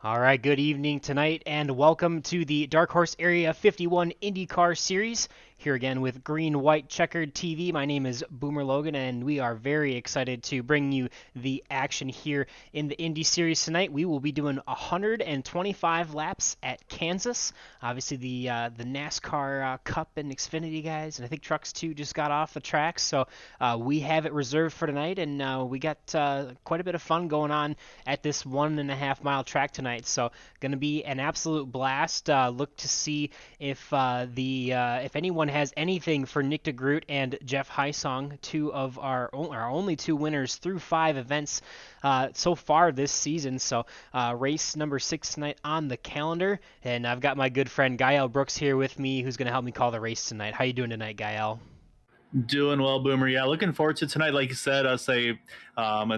All right, good evening tonight, and welcome to the Dark Horse Area 51 IndyCar Series. Here again with green, white, checkered TV. My name is Boomer Logan, and we are very excited to bring you the action here in the Indy Series tonight. We will be doing 125 laps at Kansas. Obviously, the NASCAR Cup and Xfinity guys, and I think Trucks too, just got off the track, so we have it reserved for tonight, and we got quite a bit of fun going on at this 1.5 mile track tonight. So going to be an absolute blast. Look to see if anyone has anything for Nick DeGroot and Jeff Heisong, two of our only two winners through 5 events so far this season. So race number 6 tonight on the calendar, and I've got my good friend Gael Brooks here with me, who's going to help me call the race tonight. How you doing tonight, Gael? Doing well, Boomer. Yeah, looking forward to tonight. Like you said, and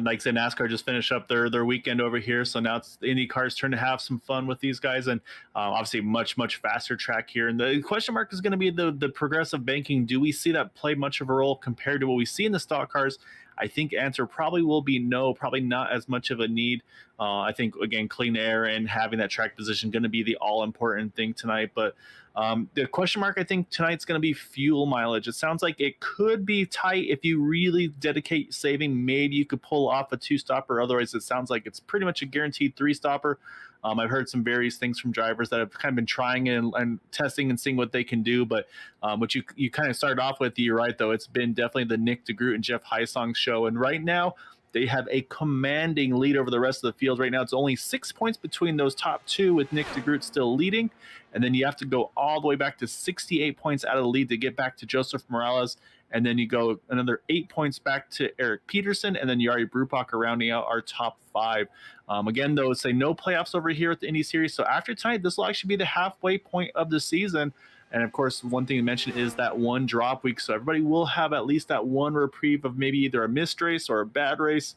like I said, NASCAR just finished up their weekend over here, so now it's the IndyCar's turn to have some fun with these guys, and obviously much faster track here. And the question mark is going to be the progressive banking. Do we see that play much of a role compared to what we see in the stock cars? I think answer probably will be no, probably not as much of a need. I think again, clean air and having that track position going to be the all important thing tonight, but. The question mark, I think, tonight's going to be fuel mileage. It sounds like it could be tight if you really dedicate saving. Maybe you could pull off a two-stopper. Otherwise, it sounds like it's pretty much a guaranteed three-stopper. I've heard some various things from drivers that have kind of been trying and testing and seeing what they can do. But what you kind of started off with, you're right, though. It's been definitely the Nick DeGroot and Jeff Heisong show. And right now, they have a commanding lead over the rest of the field right now. It's only 6 points between those top two, with Nick DeGroot still leading. And then you have to go all the way back to 68 points out of the lead to get back to Joseph Morales. And then you go another 8 points back to Eric Peterson, and then Yari Brupacher rounding out our top five. Again, though, say no playoffs over here at the Indy Series. So after tonight, this will actually be the halfway point of the season. And of course, one thing to mention is that one drop week. So everybody will have at least that one reprieve of maybe either a missed race or a bad race.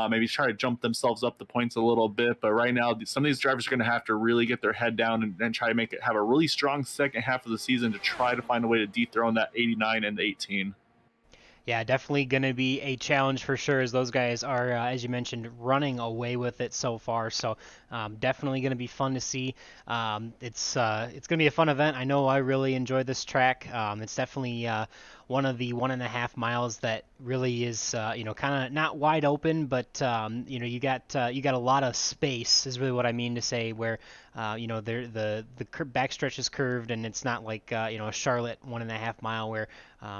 Maybe try to jump themselves up the points a little bit. But right now, some of these drivers are going to have to really get their head down and try to have a really strong second half of the season to try to find a way to dethrone that 89 and 18. Yeah, definitely going to be a challenge for sure, as those guys are, as you mentioned, running away with it so far. So definitely going to be fun to see. It's going to be a fun event. I know I really enjoy this track. It's definitely one of the 1.5 miles that really is, kind of not wide open, but you got a lot of space is really what I mean to say. Where the backstretch is curved, and it's not like a Charlotte 1.5 mile where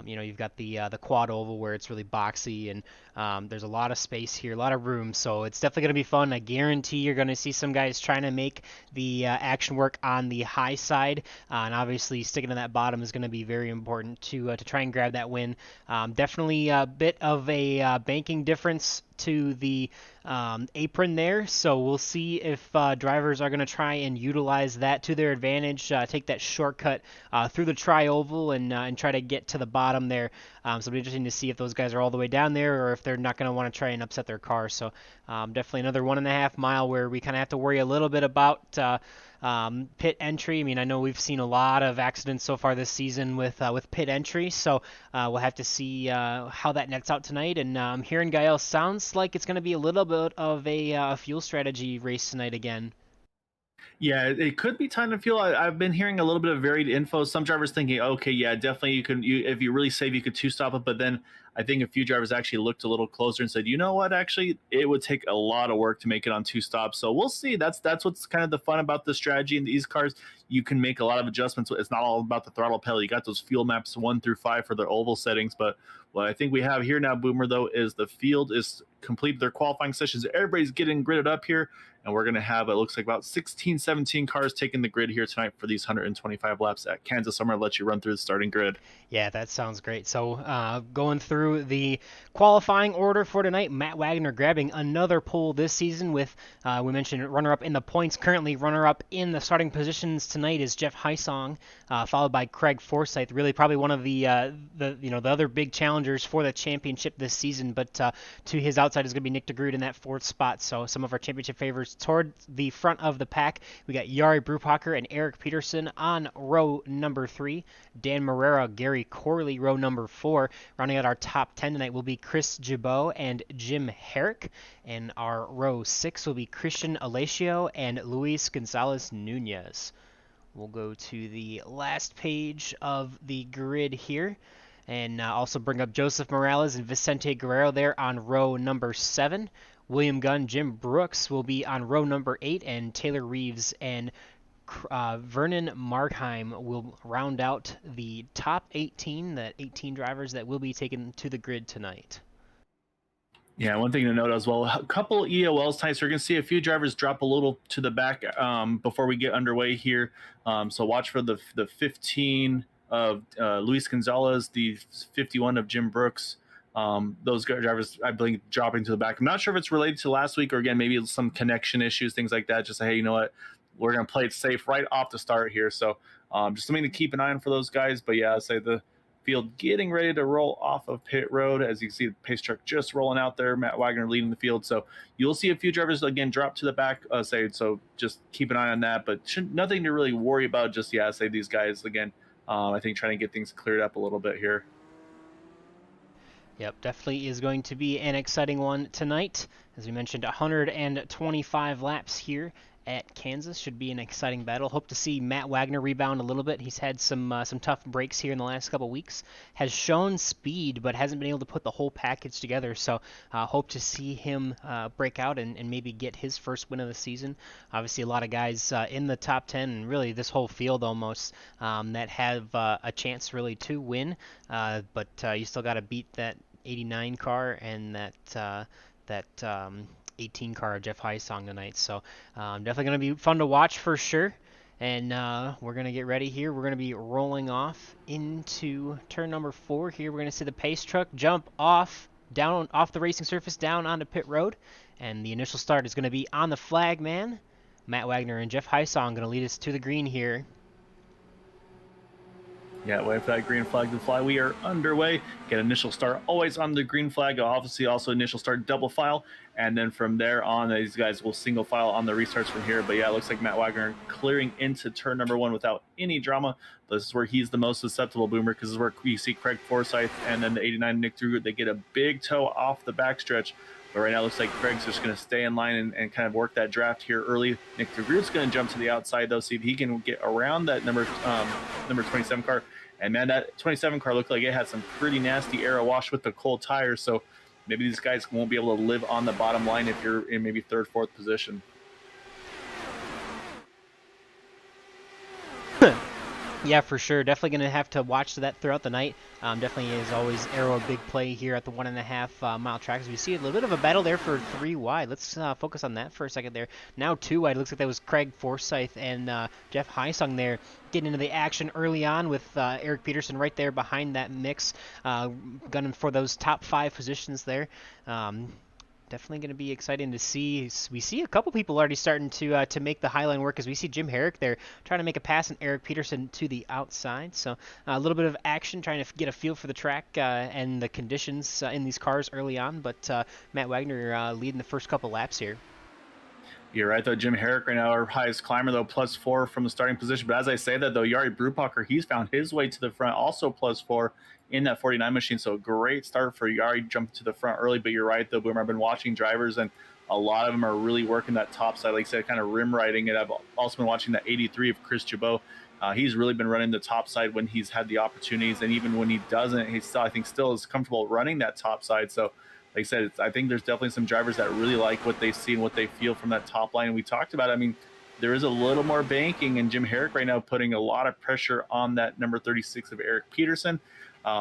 you've got the quad oval where it's really boxy, and there's a lot of space here, a lot of room. So it's definitely going to be fun. I guarantee you're going to see some guys trying to make the action work on the high side, and obviously sticking to that bottom is going to be very important to try and grab that win. Definitely a bit of a banking difference to the apron there, so we'll see if drivers are going to try and utilize that to their advantage, take that shortcut through the tri-oval and try to get to the bottom there. So it'll be interesting to see if those guys are all the way down there or if they're not going to want to try and upset their car. So definitely another 1.5 mile where we kind of have to worry a little bit about pit entry. I mean, I know we've seen a lot of accidents so far this season with pit entry, so we'll have to see how that nets out tonight. And here in Gael, sounds like it's going to be a little bit of a fuel strategy race tonight again. Yeah, it could be time to fuel. I've been hearing a little bit of varied info. Some drivers thinking, okay, yeah, definitely if you really save, you could two stop it. But then I think a few drivers actually looked a little closer and said, you know what, actually, it would take a lot of work to make it on two stops. So we'll see. That's what's kind of the fun about the strategy in these cars. You can make a lot of adjustments. It's not all about the throttle pedal. You got those fuel maps 1 through 5 for their oval settings. But what I think we have here now, Boomer, though, is the field is complete their qualifying sessions. Everybody's getting gridded up here. And we're going to have, it looks like, about 16, 17 cars taking the grid here tonight for these 125 laps at Kansas. I'm going to let you run through the starting grid. Yeah, that sounds great. So going through the qualifying order for tonight, Matt Wagner grabbing another pole this season with, we mentioned, runner-up in the points. Currently runner-up in the starting positions tonight is Jeff Heisong, followed by Craig Forsyth. Really probably one of the other big challengers for the championship this season. But to his outside is going to be Nick DeGroot in that 4th spot. So some of our championship favorites toward the front of the pack, we got Jari Brupacher and Eric Peterson on row number 3. Dan Marrera, Gary Corley, row number 4. Rounding out our top 10 tonight will be Chris Jabot and Jim Herrick. And our row 6 will be Christian Alessio and Luis Gonzalez Nunez. We'll go to the last page of the grid here. And also bring up Joseph Morales and Vicente Guerrero there on row number 7. William Gunn, Jim Brooks will be on row number 8, and Taylor Reeves and Vernon Markheim will round out the top 18, the 18 drivers that will be taken to the grid tonight. Yeah, one thing to note as well, a couple EOLs tonight, so you're going to see a few drivers drop a little to the back before we get underway here. So watch for the 15 of Luis Gonzalez, the 51 of Jim Brooks. Those drivers, I believe, dropping to the back. I'm not sure if it's related to last week or, again, maybe some connection issues, things like that. Just say, hey, you know what? We're going to play it safe right off the start here. So just something to keep an eye on for those guys. But, yeah, I'd say the field getting ready to roll off of pit road. As you can see, the pace truck just rolling out there. Matt Wagner leading the field. So you'll see a few drivers, again, drop to the back. So just keep an eye on that. But nothing to really worry about. Just, yeah, say these guys, again, I think trying to get things cleared up a little bit here. Yep, definitely is going to be an exciting one tonight. As we mentioned, 125 laps here at Kansas. Should be an exciting battle. Hope to see Matt Wagner rebound a little bit. He's had some tough breaks here in the last couple weeks. Has shown speed, but hasn't been able to put the whole package together. So hope to see him break out and maybe get his first win of the season. Obviously, a lot of guys in the top 10, and really this whole field almost, that have a chance really to win. But you still got to beat that 89 car and that 18 car Jeff Heisong tonight. So definitely going to be fun to watch for sure. And we're going to get ready here. We're going to be rolling off into turn number 4 here. We're going to see the pace truck jump off the racing surface down onto pit road. And the initial start is going to be on the flag man. Matt Wagner and Jeff Heisong going to lead us to the green here. Yeah, wait for that green flag to fly. We are underway. Get initial start always on the green flag. Obviously, also initial start double file. And then from there on, these guys will single file on the restarts from here. But yeah, it looks like Matt Wagner clearing into turn number 1 without any drama. This is where he's the most susceptible, Boomer, because this is where you see Craig Forsyth and then the 89 Nick Drugot. They get a big toe off the backstretch. But right now it looks like Craig's just going to stay in line and kind of work that draft here early. Nick Drugot's going to jump to the outside, though, see if he can get around that number 27 car. And, man, that 27 car looked like it had some pretty nasty aero wash with the cold tires. So maybe these guys won't be able to live on the bottom line if you're in maybe 3rd, 4th position. Yeah, for sure. Definitely going to have to watch that throughout the night. Definitely is always aero a big play here at the 1.5 mile track. As we see a little bit of a battle there for 3 wide. Let's focus on that for a second there. Now 2 wide. Looks like that was Craig Forsyth and Jeff Heisong there getting into the action early on with Eric Peterson right there behind that mix, gunning for those top 5 positions there. Definitely going to be exciting to see. We see a couple people already starting to make the highline work, as we see Jim Herrick there trying to make a pass and Eric Peterson to the outside. So a little bit of action, trying to get a feel for the track and the conditions in these cars early on. But Matt Wagner leading the first couple laps here. You're right, though. Jim Herrick right now, our highest climber, though, +4 from the starting position. But as I say that, though, Jari Brupacher, he's found his way to the front, also +4 in that 49 machine. So great start for Jari, jumping to the front early. But you're right, though, Boomer, I've been watching drivers, and a lot of them are really working that top side, like I said, kind of rim riding it. I've also been watching that 83 of Chris Jabot. He's really been running the top side when he's had the opportunities, and even when he doesn't, he still, I think, still is comfortable running that top side. So like I said, I think there's definitely some drivers that really like what they see and what they feel from that top line. And we talked about it. I mean, there is a little more banking, and Jim Herrick right now putting a lot of pressure on that number 36 of Eric Peterson,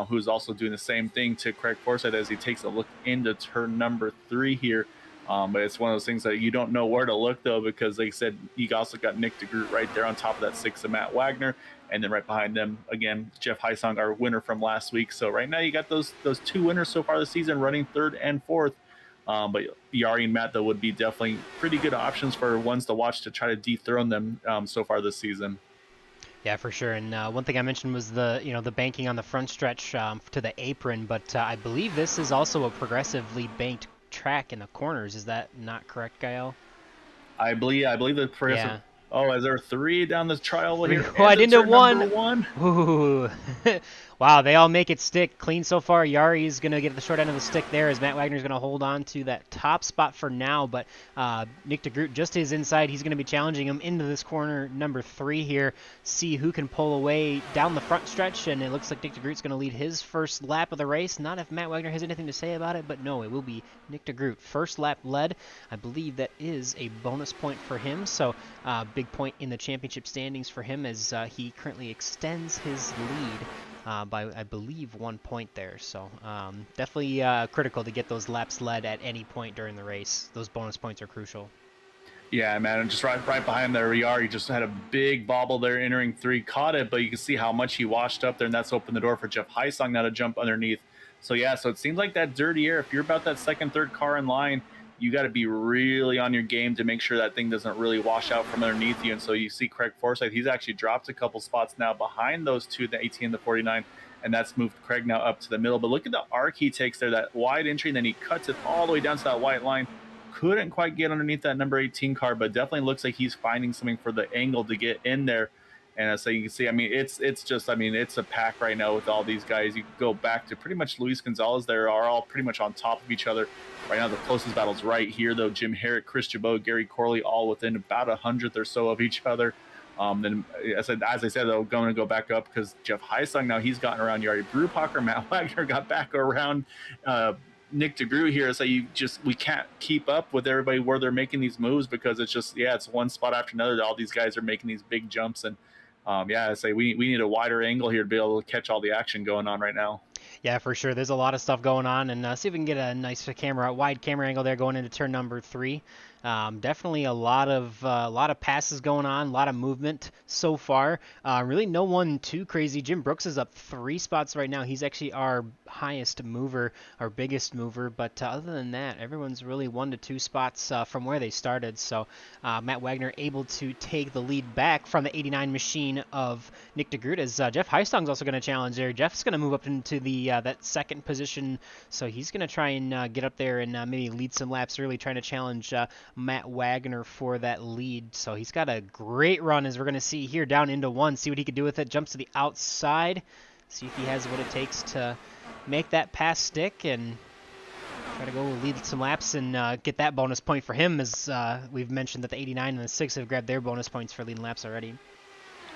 who's also doing the same thing to Craig Forsyth as he takes a look into turn number 3 here. But it's one of those things that you don't know where to look, though, because like I said, you also got Nick DeGroot right there on top of that 6 of Matt Wagner. And then right behind them, again, Jeff Heisong, our winner from last week. So right now you got those 2 winners so far this season running 3rd and 4th. But Jari and Matt, though, would be definitely pretty good options for ones to watch to try to dethrone them so far this season. Yeah, for sure. And one thing I mentioned was the banking on the front stretch to the apron. But I believe this is also a progressively banked track in the corners. Is that not correct, Gael? I believe the progressive. Yeah. Oh, is there three down the trial Three here wide into into turn number one. one? Ooh. Wow, they all make it stick clean so far. Yari's going to get the short end of the stick there as Matt Wagner's going to hold on to that top spot for now. But Nick DeGroot just his inside. He's going to be challenging him into this corner number 3 here. See who can pull away down the front stretch. And it looks like Nick DeGroot's going to lead his first lap of the race. Not if Matt Wagner has anything to say about it, but no, it will be Nick DeGroot. First lap led. I believe that is a bonus point for him. So big point in the championship standings for him as he currently extends his lead by, I believe, 1 point there. So definitely critical to get those laps led at any point during the race. Those bonus points are crucial. Yeah, man, and just right behind there we are. He just had a big bobble there entering 3, caught it, but you can see how much he washed up there, and that's opened the door for Jeff Heisong now to jump underneath. So yeah, so it seems like that dirty air. If you're about that second, third car in line, you got to be really on your game to make sure that thing doesn't really wash out from underneath you. And so you see Craig Forsyth, he's actually dropped a couple spots now behind those two, the 18 and the 49, and that's moved Craig now up to the middle. But look at the arc he takes there, that wide entry, and then he cuts it all the way down to that white line. Couldn't quite get underneath that number 18 car, but definitely looks like he's finding something for the angle to get in there. And so you can see, I mean, it's just, I mean, it's a pack right now with all these guys. You go back to pretty much Luis Gonzalez. They are all pretty much on top of each other right now. The closest battle's right here, though. Jim Herrick, Chris Jabot, Gary Corley, all within about 100th or so of each other. Then, as I said, though, going to go back up because Jeff Heisong now he's gotten around Yari Brewpacker. Matt Wagner got back around Nick DeGroot here. So we can't keep up with everybody where they're making these moves because it's just it's one spot after another. All these guys are making these big jumps and I say we need a wider angle here to be able to catch all the action going on right now. Yeah, for sure. There's a lot of stuff going on, and see if we can get a nice wide camera angle there going into turn number 3. Definitely a lot of passes going on, a lot of movement so far. Really, no one too crazy. Jim Brooks is up 3 spots right now. He's actually our highest mover, our biggest mover. But other than that, everyone's really 1 to 2 spots from where they started. So Matt Wagner able to take the lead back from the 89 machine of Nick DeGroot as Jeff Heistong's also going to challenge there. Jeff's going to move up into the that second position, so he's going to try and get up there and maybe lead some laps early, trying to challenge Matt Wagner for that lead. So he's got a great run, as we're going to see here, down into 1. See what he can do with it. Jumps to the outside. See if he has what it takes to make that pass stick and try to go lead some laps and get that bonus point for him, as we've mentioned that the 89 and the 6 have grabbed their bonus points for leading laps already.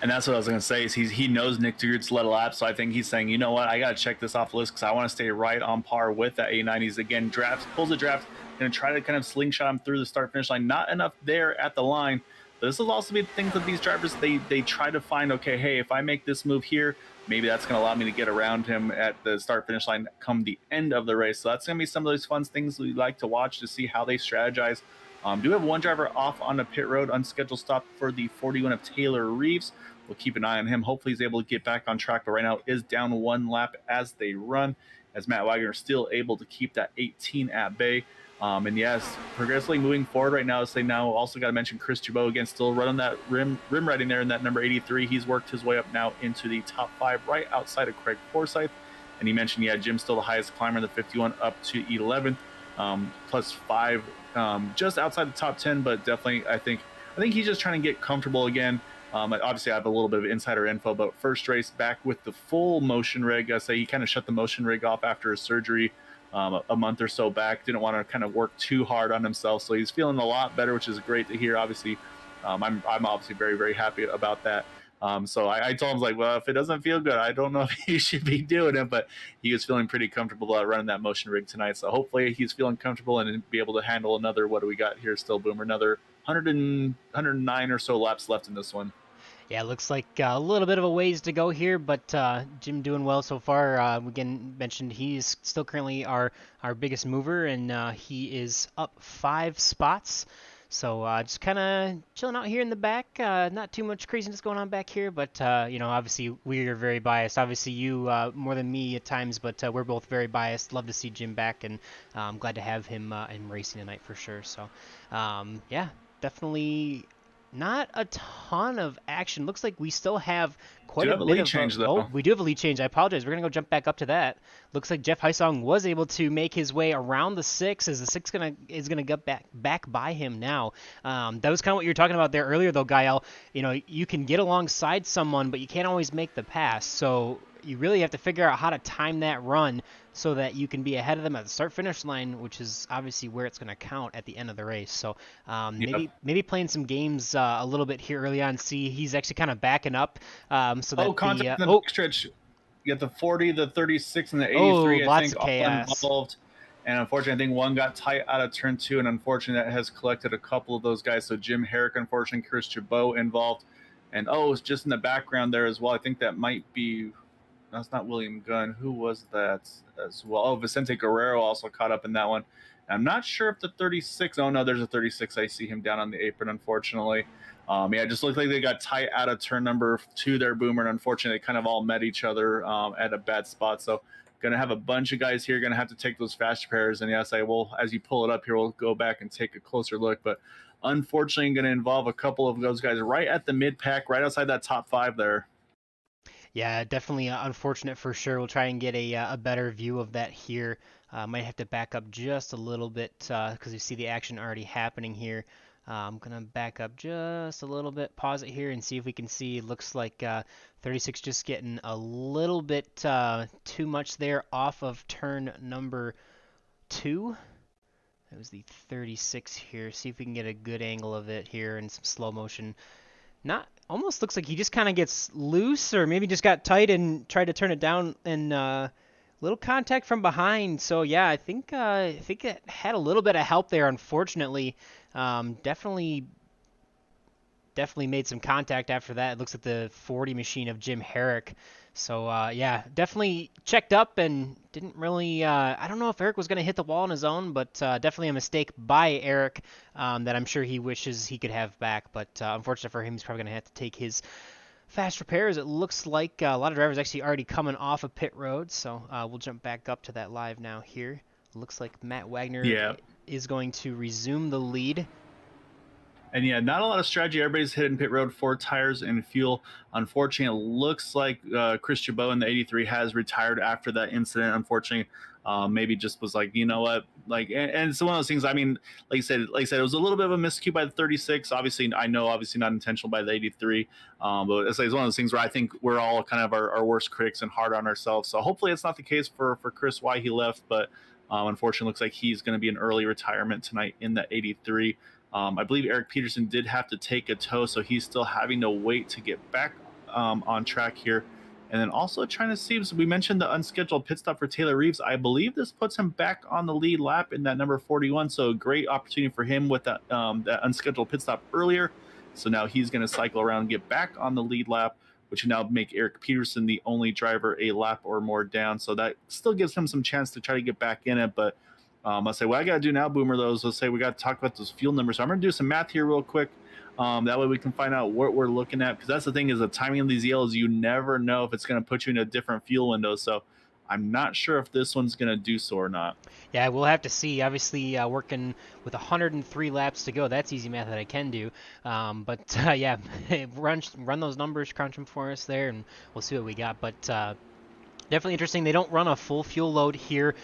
And that's what I was going to say is he knows Nick DeGroot's led a lap, so I think he's saying, you know what, I got to check this off the list because I want to stay right on par with that 89. He's, again, pulls a draft, going to try to kind of slingshot him through the start-finish line. Not enough there at the line, but this will also be the thing that these drivers, they try to find, okay, hey, if I make this move here, maybe that's going to allow me to get around him at the start-finish line come the end of the race. So that's going to be some of those fun things we like to watch to see how they strategize. Do have one driver off on the pit road, unscheduled stop for the 41 of Taylor Reeves. We'll keep an eye on him. Hopefully he's able to get back on track, but right now is down 1 lap as they run, as Matt Wagner is still able to keep that 18 at bay. And yes, progressively moving forward right now. Say now also got to mention Chris Jabot again, still running that rim riding there in that number 83. He's worked his way up now into the top 5, right outside of Craig Forsyth. And he mentioned, Jim's still the highest climber in the 51, up to 11th, plus 5, just outside the top 10. But definitely, I think he's just trying to get comfortable again. Obviously, I have a little bit of insider info, but first race back with the full motion rig. I say he kind of shut the motion rig off after his surgery a month or so back. Didn't want to kind of work too hard on himself, so he's feeling a lot better, which is great to hear. Obviously, I'm obviously very, very happy about that. So I told him, like, well, if it doesn't feel good, I don't know if you should be doing it, but he was feeling pretty comfortable running that motion rig tonight. So hopefully he's feeling comfortable and be able to handle another, what do we got here still, Boomer? Another 109 or so laps left in this one. Yeah, it looks like a little bit of a ways to go here, but Jim doing well so far. We again mentioned he's still currently our biggest mover, and he is up 5 spots. So just kind of chilling out here in the back. Not too much craziness going on back here, but obviously we are very biased. Obviously you more than me at times, but we're both very biased. Love to see Jim back, and I'm glad to have him in racing tonight for sure. So yeah, definitely not a ton of action. Looks like we still have Do quite a have a bit lead of a... change Oh, though. we do have a lead change. I apologize. We're going to go jump back up to that. Looks like Jeff Heisong was able to make his way around the 6 as the 6 is gonna get back by him now. That was kind of what you were talking about there earlier, though, Gael. You know, you can get alongside someone, but you can't always make the pass. So you really have to figure out how to time that run so that you can be ahead of them at the start-finish line, which is obviously where it's going to count at the end of the race. So Yep. maybe playing some games a little bit here early on. See, he's actually kind of backing up so Oh, that contact the in the backstretch. You got the 40, the 36, and the 83. I lots think of all chaos. involved. And unfortunately, I think one got tight out of turn 2, and unfortunately, that has collected a couple of those guys. So Jim Herrick, unfortunately, Chris Chabot involved, and it's just in the background there as well. I think that might be. That's not William Gunn. Who was that as well? Oh, Vicente Guerrero also caught up in that one. I'm not sure if the 36. Oh no, there's a 36. I see him down on the apron. Unfortunately, yeah, it just looked like they got tight out of turn number 2 there, Boomer. And unfortunately, they kind of all met each other at a bad spot. So, gonna have a bunch of guys here. Gonna have to take those fast repairs. And yes, I will. As you pull it up here, we'll go back and take a closer look. But unfortunately, going to involve a couple of those guys right at the mid pack, right outside that top 5 there. Yeah, definitely unfortunate for sure. We'll try and get a better view of that here. Might have to back up just a little bit because you see the action already happening here. I'm gonna back up just a little bit, pause it here, and see if we can see. Looks like 36 just getting a little bit too much there off of turn number 2. That was the 36 here. See if we can get a good angle of it here in some slow motion. Not almost looks like he just kind of gets loose, or maybe just got tight and tried to turn it down, and little contact from behind. So yeah, I think it had a little bit of help there. Unfortunately, definitely made some contact after that. It looks like the 40 machine of Jim Herrick. So yeah, definitely checked up and didn't really. I don't know if Eric was going to hit the wall on his own, but definitely a mistake by Eric that I'm sure he wishes he could have back. But unfortunately for him, he's probably going to have to take his fast repairs. It looks like a lot of drivers actually already coming off of pit road. So we'll jump back up to that live now here. Looks like Matt Wagner is going to resume the lead. And yeah, not a lot of strategy. Everybody's hitting pit road, 4 tires and fuel. Unfortunately, it looks like Chris Chabot in the 83 has retired after that incident. Unfortunately, maybe just was like, you know what, like, and it's one of those things. I mean, like I said, it was a little bit of a miscue by the 36. Obviously, I know, obviously not intentional by the 83. But it's one of those things where I think we're all kind of our worst critics and hard on ourselves. So hopefully, it's not the case for Chris why he left, but unfortunately, looks like he's going to be an early retirement tonight in the 83. I believe Eric Peterson did have to take a tow, so he's still having to wait to get back on track here. And then also trying to see, so we mentioned the unscheduled pit stop for Taylor Reeves. I believe this puts him back on the lead lap in that number 41. So a great opportunity for him with that unscheduled pit stop earlier. So now he's going to cycle around and get back on the lead lap, which would now make Eric Peterson the only driver a lap or more down. So that still gives him some chance to try to get back in it, but I'll say what I got to do now, Boomer, though, is let's say we got to talk about those fuel numbers. So I'm going to do some math here real quick. That way we can find out what we're looking at, because that's the thing is the timing of these yellows. You never know if it's going to put you in a different fuel window. So I'm not sure if this one's going to do so or not. Yeah, we'll have to see. Obviously, working with 103 laps to go, that's easy math that I can do. But yeah, run those numbers, crunch them for us there, and we'll see what we got. But definitely interesting. They don't run a full fuel load here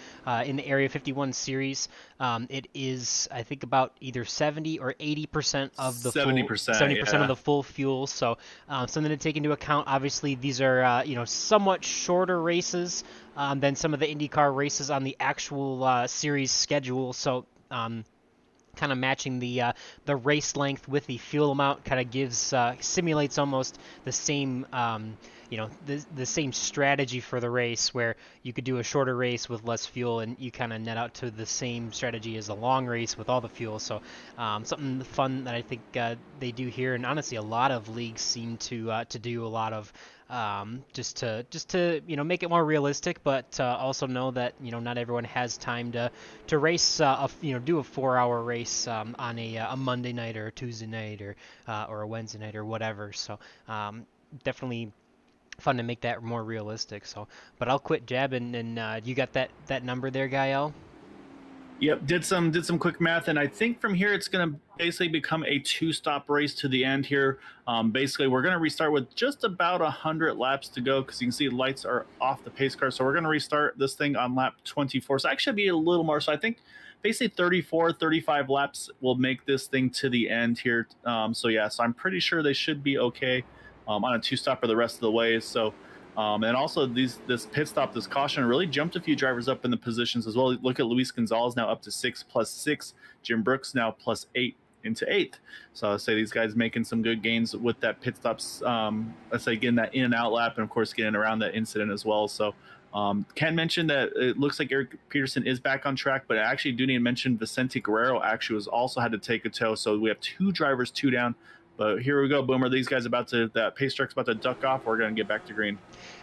in the Area 51 series. It is, I think, about either 70 or 80% of the 70%, 70% of the full fuel. So something to take into account. Obviously, these are somewhat shorter races than some of the IndyCar races on the actual series schedule. So kind of matching the race length with the fuel amount kind of gives simulates almost the same the same strategy for the race, where you could do a shorter race with less fuel and you kind of net out to the same strategy as a long race with all the fuel. So something fun that I think they do here, and honestly a lot of leagues seem to do a lot of just to make it more realistic, but also know that not everyone has time to race do a 4-hour race on a Monday night or a Tuesday night or a Wednesday night or whatever. So definitely fun to make that more realistic. So, but I'll quit jabbing, and you got that number there, Gael? Yep, did some quick math, and I think from here it's going to basically become a two-stop race to the end here. Basically, we're going to restart with just about 100 laps to go because you can see lights are off the pace car. So we're going to restart this thing on lap 24. So actually, be a little more. So I think basically 34, 35 laps will make this thing to the end here. So yeah, so I'm pretty sure they should be okay on a two-stop for the rest of the way. So. And also this pit stop, this caution really jumped a few drivers up in the positions as well. Look at Luis Gonzalez now up to 6+6, Jim Brooks now +8 into 8th. So I'll say these guys making some good gains with that pit stops. Let's say getting that in and out lap, and of course getting around that incident as well. So Ken mentioned that it looks like Eric Peterson is back on track, but I actually do need to mention Vicente Guerrero actually was also had to take a tow. So we have 2 drivers, 2 down. But here we go, Boomer. These guys that pace truck's about to duck off. We're going to get back to green.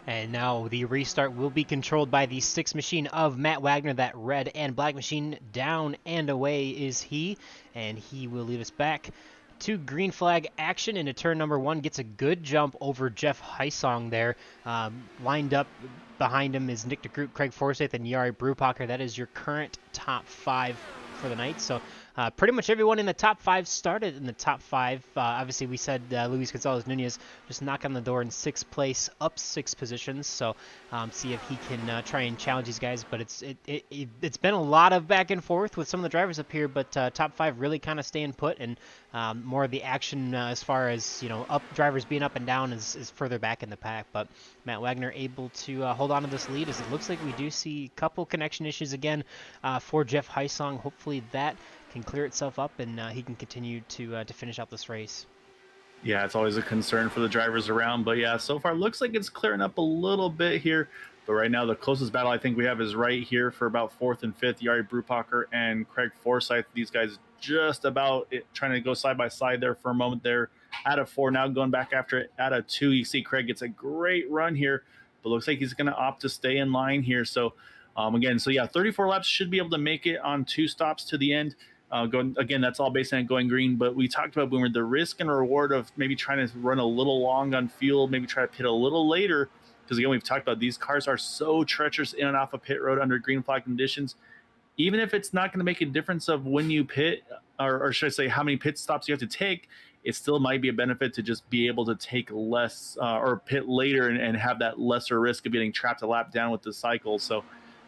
And now the restart will be controlled by the 6 machine of Matt Wagner. That red and black machine, down and away is he. And he will lead us back to green flag action into turn number 1. Gets a good jump over Jeff Heisong there. Lined up behind him is Nick DeGroot, Craig Forsyth, and Jari Brupacher. That is your current top 5 for the night. So pretty much everyone in the top 5 started in the top 5. Obviously, we said Luis Gonzalez Nunez just knock on the door in 6th place, up 6 positions. So see if he can try and challenge these guys. But it's been a lot of back and forth with some of the drivers up here. But top 5 really kind of staying put, and more of the action as far as up drivers being up and down is further back in the pack. But Matt Wagner able to hold on to this lead, as it looks like we do see a couple connection issues again for Jeff Heisong. Hopefully that can clear itself up and he can continue to finish out this race. Yeah, it's always a concern for the drivers around, but yeah, so far looks like it's clearing up a little bit here. But right now, the closest battle I think we have is right here for about 4th and 5th, Jari Brupacher and Craig Forsyth. These guys just about trying to go side by side there for a moment. They're out of 4 now, going back after it out of 2. You see Craig gets a great run here, but looks like he's going to opt to stay in line here. So again, so yeah, 34 laps should be able to make it on 2 stops to the end. Going again, that's all based on going green. But we talked about, Boomer, the risk and reward of maybe trying to run a little long on fuel, maybe try to pit a little later, because again, we've talked about these cars are so treacherous in and off a pit road under green flag conditions. Even if it's not going to make a difference of when you pit, or should I say how many pit stops you have to take, it still might be a benefit to just be able to take less or pit later and have that lesser risk of getting trapped a lap down with the cycle. So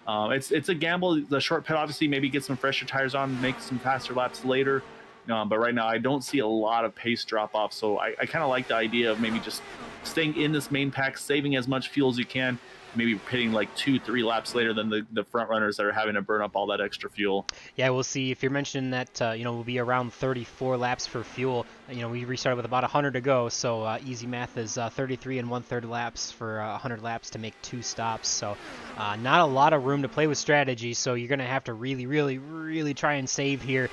it's a gamble. The short pit, obviously, maybe get some fresher tires on, make some faster laps later. But right now, I don't see a lot of pace drop off. So I kind of like the idea of maybe just staying in this main pack, saving as much fuel as you can, maybe pitting like 2-3 laps later than the front runners that are having to burn up all that extra fuel. Yeah, we'll see. If you're mentioning that, we'll be around 34 laps for fuel. We restarted with about 100 to go, so easy math is 33 and 1/3 laps for 100 laps to make 2 stops. So not a lot of room to play with strategy, so you're going to have to really, really, really try and save here.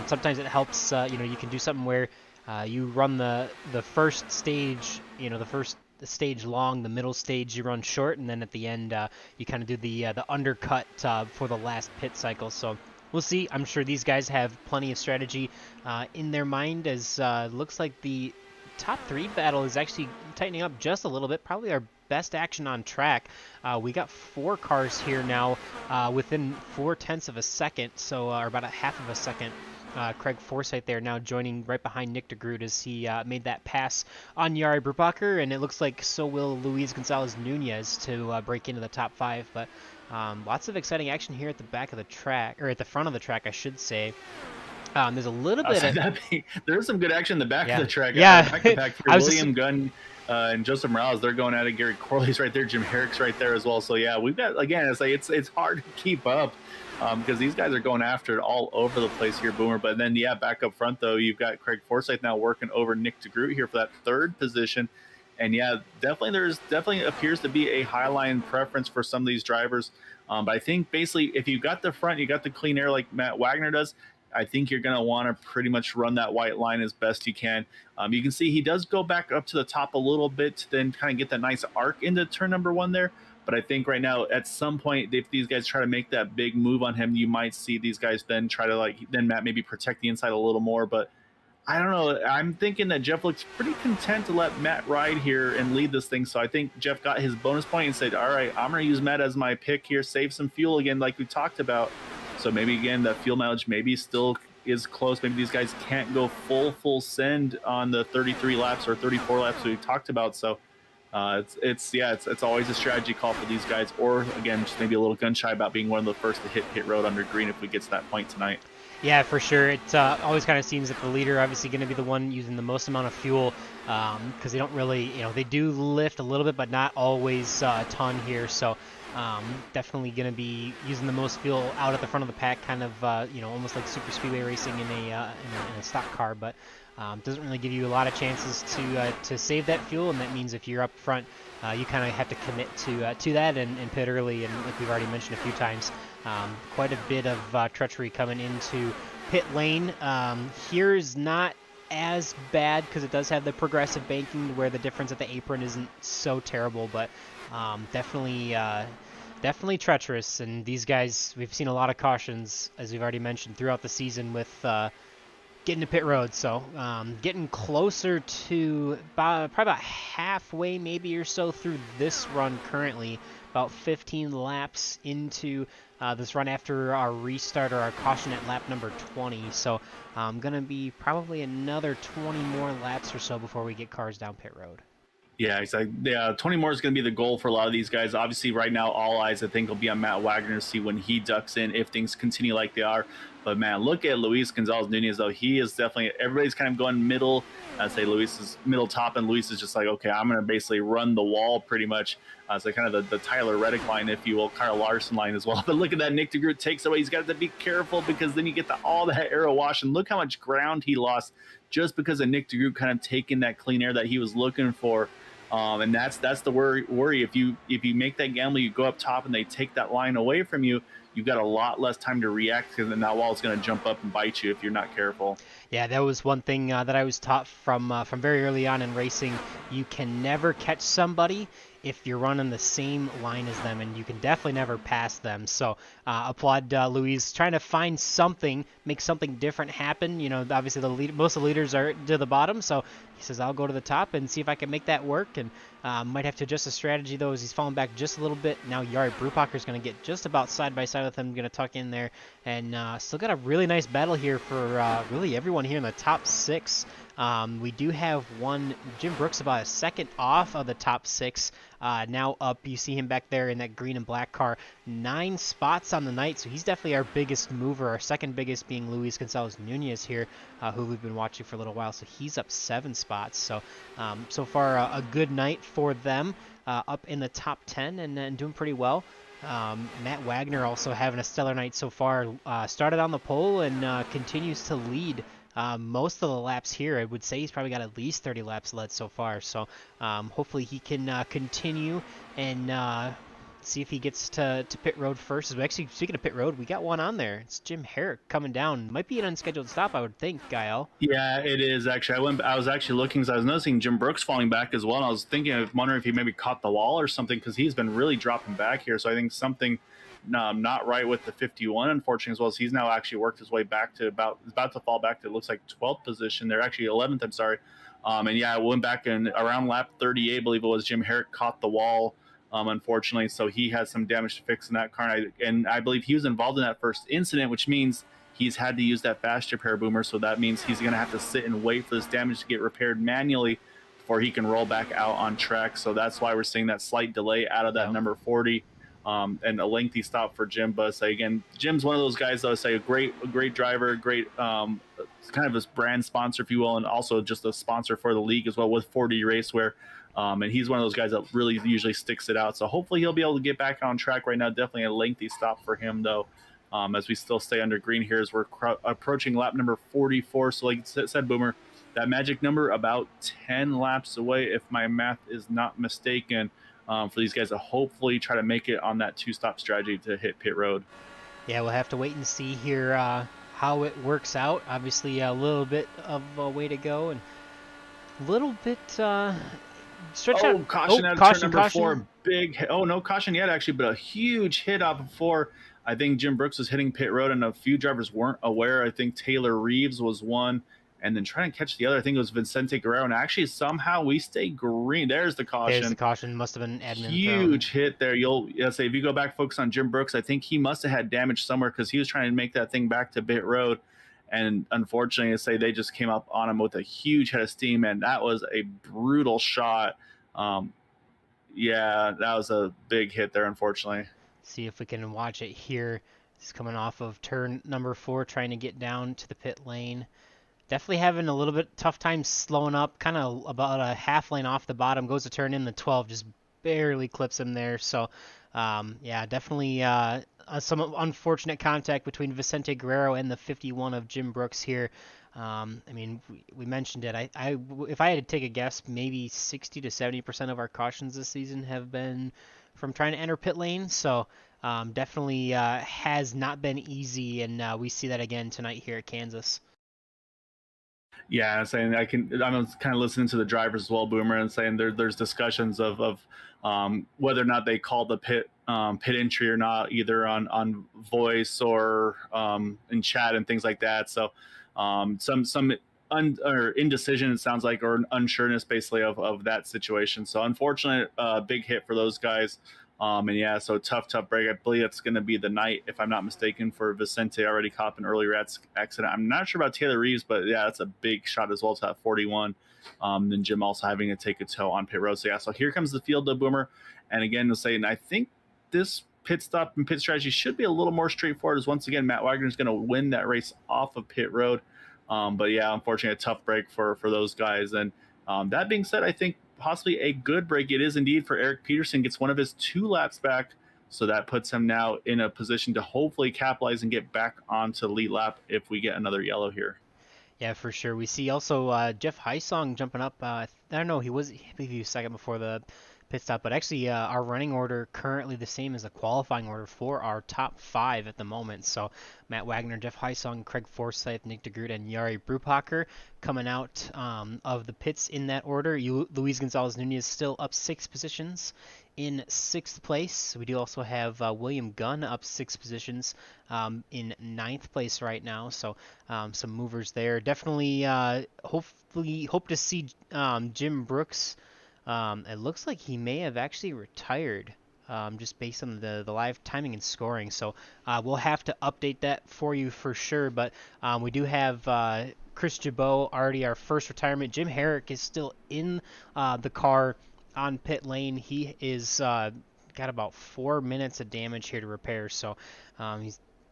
Sometimes it helps, you can do something where you run the first stage, the first stage long, the middle stage you run short, and then at the end you kind of do the undercut for the last pit cycle. So we'll see. I'm sure these guys have plenty of strategy in their mind, as looks like the top 3 battle is actually tightening up just a little bit. Probably our best action on track. We got 4 cars here now within 0.4 of a second, so or about a half of a second. Craig Forsyth there now joining right behind Nick DeGroot as he made that pass on Jari Brupacher, and it looks like so will Luis Gonzalez Nunez to break into the top 5. But lots of exciting action here at the back of the track, or at the front of the track, I should say. There's a little bit of... There's some good action in the back of the track. Yeah. Back to back here. William Gunn and Joseph Morales, they're going at it. Gary Corley's right there. Jim Herrick's right there as well. So yeah, we've got, again, it's hard to keep up. Because these guys are going after it all over the place here, Boomer. But then, yeah, back up front, though, you've got Craig Forsyth now working over Nick DeGroot here for that 3rd position. And, yeah, definitely appears to be a highline preference for some of these drivers. But I think, basically, if you've got the front, you got the clean air like Matt Wagner does, I think you're going to want to pretty much run that white line as best you can. You can see he does go back up to the top a little bit to then kind of get that nice arc into turn number 1 there. But I think right now, at some point, if these guys try to make that big move on him, you might see these guys then try to then Matt maybe protect the inside a little more. But I don't know. I'm thinking that Jeff looks pretty content to let Matt ride here and lead this thing. So I think Jeff got his bonus point and said, all right, I'm going to use Matt as my pick here, save some fuel again, like we talked about. So maybe again that fuel mileage maybe still is close. Maybe these guys can't go full send on the 33 laps or 34 laps we talked about. So it's always a strategy call for these guys, or again just maybe a little gun shy about being one of the first to hit pit road under green if we get to that point tonight. Yeah, for sure. It always kind of seems that the leader obviously going to be the one using the most amount of fuel because they don't really, they do lift a little bit, but not always a ton here. So definitely going to be using the most fuel out at the front of the pack, kind of, almost like super speedway racing in a stock car, but doesn't really give you a lot of chances to save that fuel, and that means if you're up front, you kind of have to commit to that and pit early, and like we've already mentioned a few times, quite a bit of treachery coming into pit lane. Here is not as bad because it does have the progressive banking where the difference at the apron isn't so terrible, but definitely treacherous. And these guys, we've seen a lot of cautions, as we've already mentioned, throughout the season with getting to pit road. So getting closer to probably about halfway maybe or so through this run currently, about 15 laps into this run after our restart or our caution at lap number 20. So going to be probably another 20 more laps or so before we get cars down pit road. Yeah, exactly. Yeah, 20 more is going to be the goal for a lot of these guys. Obviously, right now, all eyes, I think, will be on Matt Wagner to see when he ducks in, if things continue like they are. But, man, look at Luis Gonzalez-Nunez, though. He is definitely – everybody's kind of going middle. I'd say Luis is middle top, and Luis is just like, okay, I'm going to basically run the wall pretty much. So kind of the Tyler Reddick line, if you will, Kyle Larson line as well. But look at that. Nick DeGroot takes away. He's got to be careful because then you get all that aero wash. And look how much ground he lost just because of Nick DeGroot kind of taking that clean air that he was looking for. And that's the worry. If you make that gamble, you go up top and they take that line away from you, you've got a lot less time to react because then that wall is going to jump up and bite you if you're not careful. Yeah, that was one thing that I was taught from very early on in racing. You can never catch somebody if you're running the same line as them, and you can definitely never pass them. So applaud Luis trying to find something, make something different happen. Obviously most of the leaders are to the bottom, so he says I'll go to the top and see if I can make that work. And might have to adjust the strategy though as he's falling back just a little bit. Now Yari Brubacher is going to get just about side by side with him, going to tuck in there, and still got a really nice battle here for really everyone here in the top 6. We do have one, Jim Brooks, about a second off of the top 6. Now up, you see him back there in that green and black car, 9 spots on the night, so he's definitely our biggest mover. Our second biggest being Luis Gonzalez-Nunez here, who we've been watching for a little while, so he's up 7 spots. So so far a good night for them, up in the top 10 and doing pretty well. Matt Wagner also having a stellar night so far. Started on the pole and continues to lead most of the laps here. I would say he's probably got at least 30 laps led so far. So hopefully he can continue and see if he gets to pit road first. Actually, speaking of pit road, we got one on there. It's Jim Herrick coming down. Might be an unscheduled stop, I would think, Gael. Yeah, it is actually. I was actually looking because I was noticing Jim Brooks falling back as well, and I was wondering if he maybe caught the wall or something because he's been really dropping back here. So I think something not right with the 51, unfortunately, as well as he's now actually worked his way back to about to fall back to, it looks like 12th position. They're actually 11th. I'm sorry. And yeah, I went back and around lap 38, I believe it was, Jim Herrick caught the wall. Unfortunately, so he has some damage to fix in that car, and I believe he was involved in that first incident, which means he's had to use that fast repair boomer. So that means he's going to have to sit and wait for this damage to get repaired manually before he can roll back out on track. So that's why we're seeing that slight delay out of that number 40, and a lengthy stop for Jim. But again, Jim's one of those guys that I say a great driver, great kind of this brand sponsor, if you will, and also just a sponsor for the league as well with 40 Racewear. And he's one of those guys that really usually sticks it out. So hopefully he'll be able to get back on track right now. Definitely a lengthy stop for him, though, as we still stay under green here as we're approaching lap number 44. So like I said, Boomer, that magic number about 10 laps away, if my math is not mistaken, for these guys to hopefully try to make it on that 2-stop strategy to hit pit road. Yeah, we'll have to wait and see here how it works out. Obviously, a little bit of a way to go and a little bit... Caution out of turn number 4. Big. No caution yet, actually, but a huge hit off of 4. I think Jim Brooks was hitting pit road, and a few drivers weren't aware. I think Taylor Reeves was one, and then trying to catch the other. I think it was Vicente Guerrero, and actually somehow we stay green. There's the There's the caution. caution. Must have been admin thrown. Huge hit there. You'll say if you go back, focus on Jim Brooks. I think he must have had damage somewhere because he was trying to make that thing back to pit road, and unfortunately, I say they just came up on him with a huge head of steam, and that was a brutal shot. Yeah, that was a big hit there, unfortunately. See if we can watch it here. He's coming off of turn number 4, trying to get down to the pit lane. Definitely having a little bit tough time slowing up, kind of about a half lane off the bottom, goes to turn in the 12, just barely clips him there. So, yeah, definitely some unfortunate contact between Vicente Guerrero and the 51 of Jim Brooks here. I mean, we mentioned it. If I had to take a guess, maybe 60 to 70% of our cautions this season have been from trying to enter pit lane. So, definitely has not been easy, and we see that again tonight here at Kansas. Yeah, saying I'm kind of listening to the drivers as well, Boomer, and saying there's discussions of whether or not they call the pit entry or not, either on voice or in chat and things like that. So some or indecision, it sounds like, or unsureness basically of that situation. So unfortunate, big hit for those guys. And yeah, so tough break. I believe it's going to be the night, if I'm not mistaken, for Vicente, already caught an earlier accident. I'm not sure about Taylor Reeves, but yeah, that's a big shot as well to that 41. Then Jim also having to take a tow on pit road. So yeah, so here comes the field of Boomer. And again, to say, and I think this pit stop and pit strategy should be a little more straightforward, as once again, Matt Wagner is going to win that race off of pit road. But yeah, unfortunately, a tough break for those guys. And that being said, I think possibly a good break it is indeed for Eric Peterson. Gets one of his 2 laps back, so that puts him now in a position to hopefully capitalize and get back onto lead lap if we get another yellow here. Yeah, for sure. We see also Jeff Heisong jumping up. I don't know, I believe he was second before the pit stop, but actually our running order currently the same as the qualifying order for our top 5 at the moment. So Matt Wagner, Jeff Heisong, Craig Forsyth, Nick DeGroot, and Yari Brupacher coming out of the pits in that order. Luis Gonzalez Nunez still up 6 positions in 6th place. We do also have William Gunn up 6 positions in 9th place right now. So some movers there. Definitely hopefully hope to see Jim Brooks. It looks like he may have actually retired just based on the live timing and scoring. So we'll have to update that for you for sure. But we do have Chris Jabot, already our first retirement. Jim Herrick is still in the car on pit lane. He is got about 4 minutes of damage here to repair. So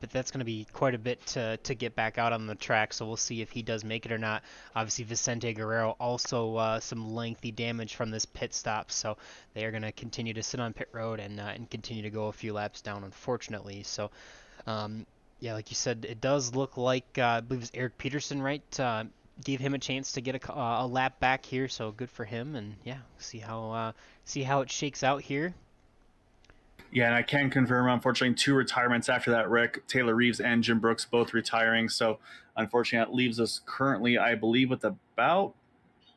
but that's going to be quite a bit to get back out on the track, so we'll see if he does make it or not. Obviously, Vicente Guerrero also some lengthy damage from this pit stop, so they are going to continue to sit on pit road and continue to go a few laps down, unfortunately. So, yeah, like you said, it does look like I believe it's Eric Peterson, right? Gave him a chance to get a lap back here, so good for him. And yeah, see how it shakes out here. Yeah, and I can confirm, unfortunately, 2 retirements after that wreck. Taylor Reeves and Jim Brooks both retiring. So, unfortunately, that leaves us currently, I believe, with about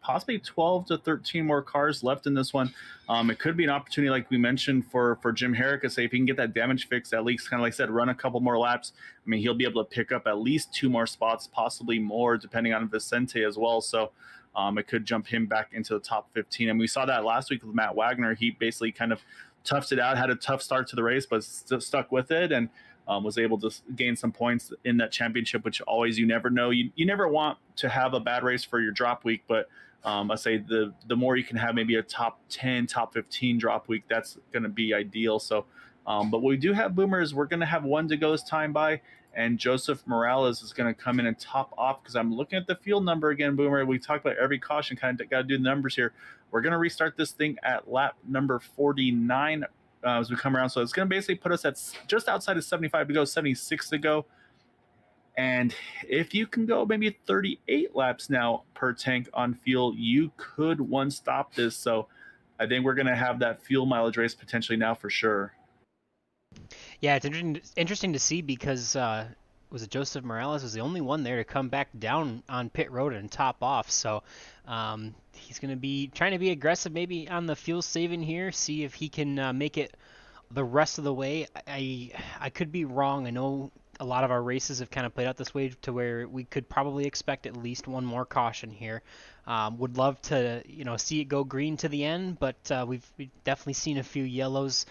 possibly 12 to 13 more cars left in this one. It could be an opportunity, like we mentioned, for Jim Herrick to say if he can get that damage fixed, at least, kind of like I said, run a couple more laps. I mean, he'll be able to pick up at least 2 more spots, possibly more, depending on Vicente as well. So, it could jump him back into the top 15. And we saw that last week with Matt Wagner. He basically kind of toughed it out, had a tough start to the race, but still stuck with it and was able to gain some points in that championship, which always, you never know. You never want to have a bad race for your drop week, but I say the more you can have maybe a top 10, top 15 drop week, that's going to be ideal. So, but what we do have, Boomer, is we're going to have one to go as time by, and Joseph Morales is going to come in and top off, because I'm looking at the field number again, Boomer. We talked about every caution, kind of got to do the numbers here. We're going to restart this thing at lap number 49 as we come around. So it's going to basically put us at just outside of 75 to go, 76 to go. And if you can go maybe 38 laps now per tank on fuel, you could one stop this. So I think we're going to have that fuel mileage race potentially now for sure. Yeah, it's interesting to see because was it Joseph Morales was the only one there to come back down on pit road and top off. So he's going to be trying to be aggressive maybe on the fuel saving here, see if he can make it the rest of the way. I could be wrong. I know a lot of our races have kind of played out this way to where we could probably expect at least one more caution here. Would love to, see it go green to the end, but we've definitely seen a few yellows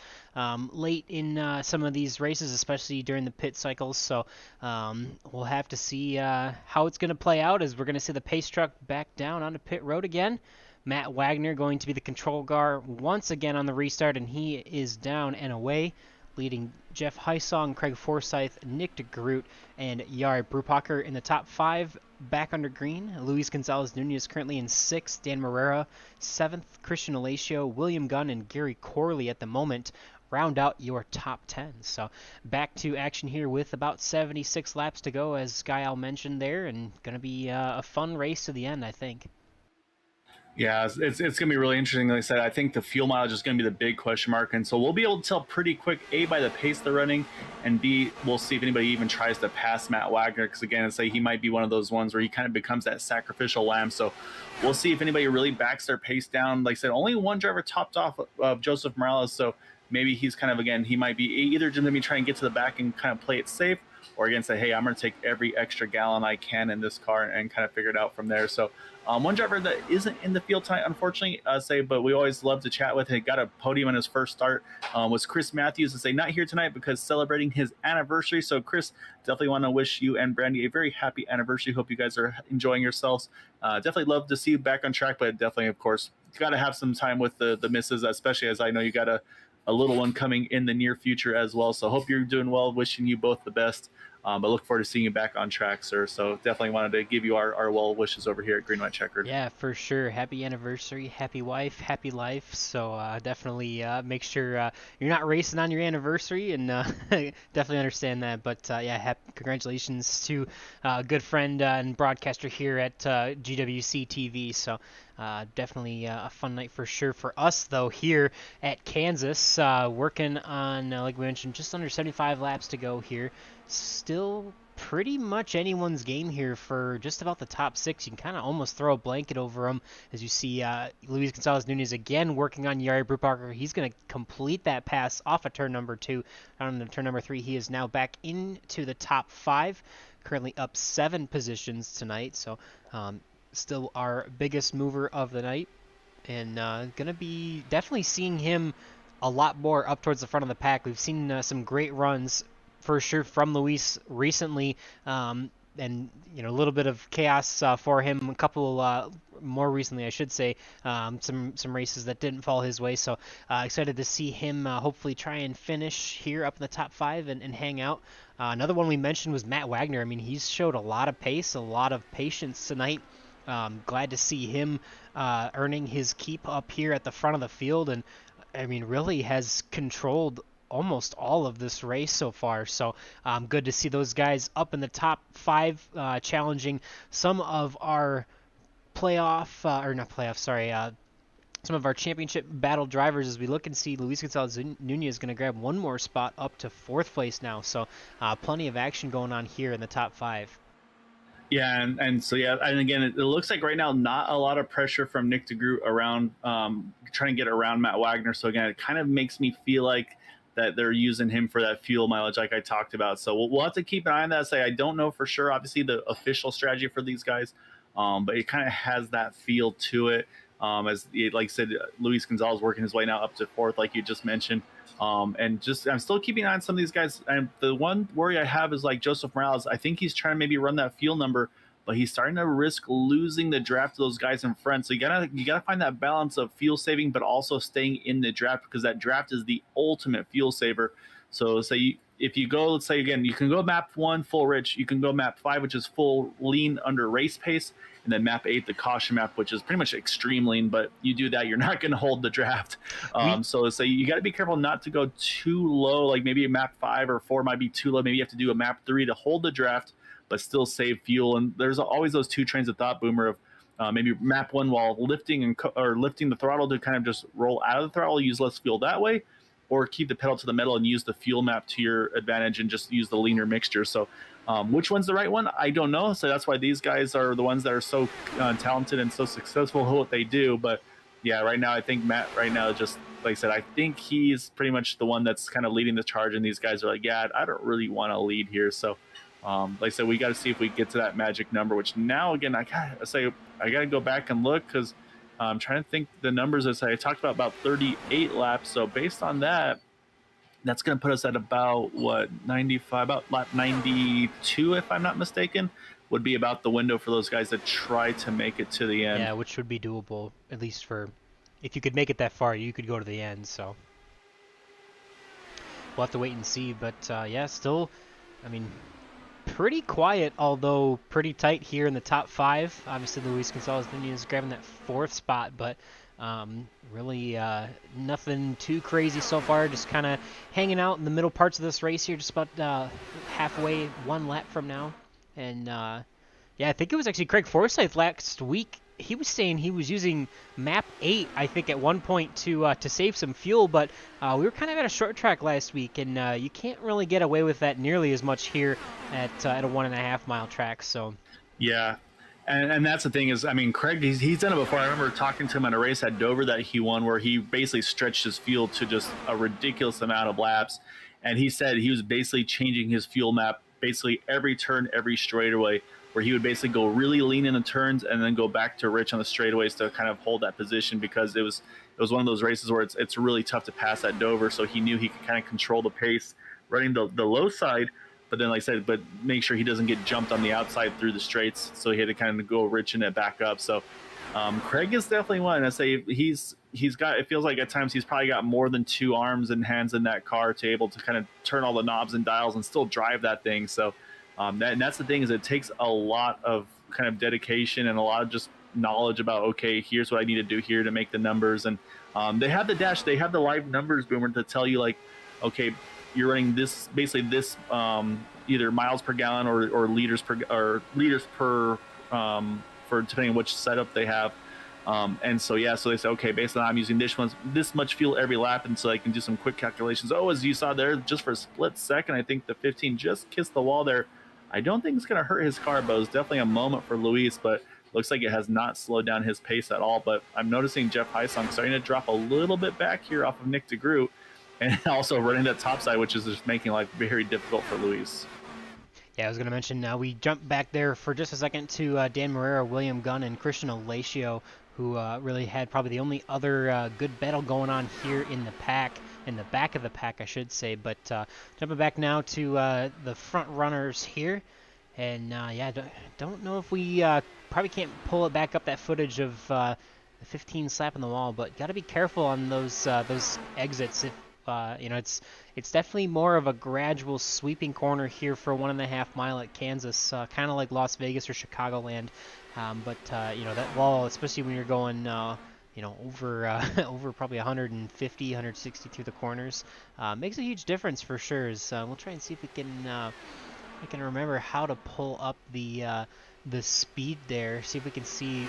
late in some of these races, especially during the pit cycles. So we'll have to see how it's going to play out as we're going to see the pace truck back down onto pit road again. Matt Wagner going to be the control car once again on the restart, and he is down and away, leading Jeff Heisong, Craig Forsyth, Nick DeGroot, and Jari Brupacher in the top 5 back under green. Luis Gonzalez Nunez currently in 6th, Dan Morera 7th, Christian Alacio, William Gunn, and Gary Corley at the moment round out your top 10. So back to action here with about 76 laps to go, as Sky Al mentioned there, and going to be a fun race to the end, I think. Yeah, it's going to be really interesting. Like I said, I think the fuel mileage is going to be the big question mark. And so we'll be able to tell pretty quick, A, by the pace they're running, and B, we'll see if anybody even tries to pass Matt Wagner. Because again, I'd say he might be one of those ones where he kind of becomes that sacrificial lamb. So we'll see if anybody really backs their pace down. Like I said, only one driver topped off of Joseph Morales. So maybe he's kind of, again, he might be either going to be trying to get to the back and kind of play it safe, or again say, hey, I'm going to take every extra gallon I can in this car and kind of figure it out from there. So one driver that isn't in the field tonight, unfortunately, but we always love to chat with. He got a podium on his first start, was Chris Matthews. Not here tonight because celebrating his anniversary. So Chris, definitely want to wish you and Brandy a very happy anniversary. Hope you guys are enjoying yourselves. Definitely love to see you back on track, but definitely, of course, got to have some time with the misses, especially as I know you got a little one coming in the near future as well. So hope you're doing well. Wishing you both the best. But look forward to seeing you back on track, sir. So definitely wanted to give you our well wishes over here at Green White Checkered. Yeah, for sure. Happy anniversary, happy wife, happy life. So definitely make sure you're not racing on your anniversary, and definitely understand that. But yeah, congratulations to a good friend and broadcaster here at GWC TV. So definitely a fun night for sure for us, though, here at Kansas, working on, like we mentioned, just under 75 laps to go here. Still pretty much anyone's game here for just about the top 6. You can kind of almost throw a blanket over them, as you see Luis Gonzalez Nunez again working on Jari Brupacher. He's going to complete that pass off of turn number 2. On to turn number 3, he is now back into the top 5, currently up 7 positions tonight. So still our biggest mover of the night, and going to be definitely seeing him a lot more up towards the front of the pack. We've seen some great runs for sure from Luis recently, and a little bit of chaos for him a couple more recently, I should say, some races that didn't fall his way. So excited to see him hopefully try and finish here up in the top 5 and hang out. Another one we mentioned was Matt Wagner. I mean, he's showed a lot of pace, a lot of patience tonight. Glad to see him earning his keep up here at the front of the field, and I mean really has controlled almost all of this race so far. So good to see those guys up in the top 5, challenging some of our some of our championship battle drivers, as we look and see Luis Gonzalez Nunez is going to grab one more spot up to 4th place now. So plenty of action going on here in the top 5. Yeah, and so yeah, and again, it looks like right now not a lot of pressure from Nick DeGroot around trying to get around Matt Wagner. So again, it kind of makes me feel like that they're using him for that fuel mileage like I talked about. So we'll have to keep an eye on that. I don't know for sure, obviously, the official strategy for these guys, but it kind of has that feel to it. As like I said, Luis Gonzalez working his way now up to 4th, like you just mentioned. And just I'm still keeping an eye on some of these guys. And the one worry I have is like Joseph Morales. I think he's trying to maybe run that fuel number, but he's starting to risk losing the draft to those guys in front. So you gotta find that balance of fuel saving, but also staying in the draft, because that draft is the ultimate fuel saver. So if you go, let's say again, you can go map 1 full rich, you can go map 5, which is full lean under race pace, and then map 8, the caution map, which is pretty much extreme lean. But you do that, you're not going to hold the draft. So you got to be careful not to go too low. Like maybe a map 5 or 4 might be too low. Maybe you have to do a map 3 to hold the draft, but still save fuel. And there's always those two trains of thought, Boomer, of maybe map 1 while lifting or lifting the throttle to kind of just roll out of the throttle, use less fuel that way, or keep the pedal to the metal and use the fuel map to your advantage and just use the leaner mixture. So which one's the right one? I don't know. So that's why these guys are the ones that are so talented and so successful at what they do. But yeah, right now I think Matt right now just like I said, I think he's pretty much the one that's kind of leading the charge, and these guys are like, yeah, I don't really want to lead here. So, like I said, we got to see if we get to that magic number. Which now again, I gotta go back and look because I'm trying to think the numbers. As I talked about 38 laps. So based on that, that's going to put us at about what 95, about lap 92, if I'm not mistaken, would be about the window for those guys that try to make it to the end. Yeah, which would be doable, at least for if you could make it that far, you could go to the end. So we'll have to wait and see. But yeah, still, I mean, pretty quiet, although pretty tight here in the top 5. Obviously, Luis Gonzalez is grabbing that 4th spot, but really nothing too crazy so far. Just kind of hanging out in the middle parts of this race here, just about halfway, 1 lap from now. And yeah, I think it was actually Craig Forsyth last week. He was saying he was using map 8, I think, at one point to save some fuel, but we were kind of at a short track last week, and you can't really get away with that nearly as much here at a 1.5 mile track. So yeah. And that's the thing is, I mean, Craig, he's done it before. I remember talking to him at a race at Dover that he won where he basically stretched his fuel to just a ridiculous amount of laps. And he said he was basically changing his fuel map basically every turn, every straightaway, where he would basically go really lean in the turns and then go back to rich on the straightaways to kind of hold that position because it was one of those races where it's really tough to pass at Dover. So he knew he could kind of control the pace running the low side. But then, like I said, but make sure he doesn't get jumped on the outside through the straights. So he had to kind of go rich in it back up. So Craig is definitely one. I say he's got. It feels like at times he's probably got more than 2 arms and hands in that car to able to kind of turn all the knobs and dials and still drive that thing. So that's the thing is it takes a lot of kind of dedication and a lot of just knowledge about okay, here's what I need to do here to make the numbers. And they have the dash, they have the live numbers, Boomer, to tell you like, okay, you're running this basically this either miles per gallon or liters per for depending on which setup they have. And so yeah, so they say okay, based on I'm using this much fuel every lap, and so I can do some quick calculations. Oh, as you saw there, just for a split second, I think the 15 just kissed the wall there. I don't think it's going to hurt his car, but it was definitely a moment for Luis, but looks like it has not slowed down his pace at all. But I'm noticing Jeff Heisong starting to drop a little bit back here off of Nick DeGroot, and also running that top side, which is just making life very difficult for Luis. Yeah, I was going to mention, we jumped back there for just a second to Dan Marrero, William Gunn, and Christian Alacio, who really had probably the only other good battle going on here in the pack, in the back of the pack, I should say. But jumping back now to the front runners here. And yeah, don't know if we probably can't pull it back up, that footage of the 15 slapping the wall, but got to be careful on those exits. If you know, it's definitely more of a gradual sweeping corner here for 1.5 mile at Kansas, kind of like Las Vegas or Chicagoland. But you know, that wall, especially when you're going you know, over over probably 150, 160 through the corners, makes a huge difference for sure. We'll try and see if we can remember how to pull up the speed there. See if we can see.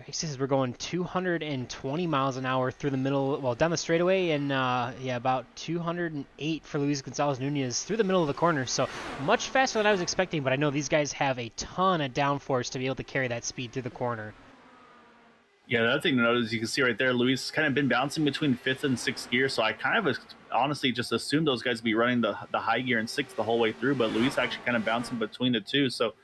He says we're going 220 miles an hour through the middle, well, down the straightaway, and yeah, about 208 for Luis Gonzalez Nunez through the middle of the corner. So much faster than I was expecting, but I know these guys have a ton of downforce to be able to carry that speed through the corner. Yeah, the other thing to note is you can see right there, Luis has kind of been bouncing between 5th and 6th gear. So I kind of honestly just assumed those guys would be running the high gear in 6th the whole way through, but Luis actually kind of bouncing between the two. So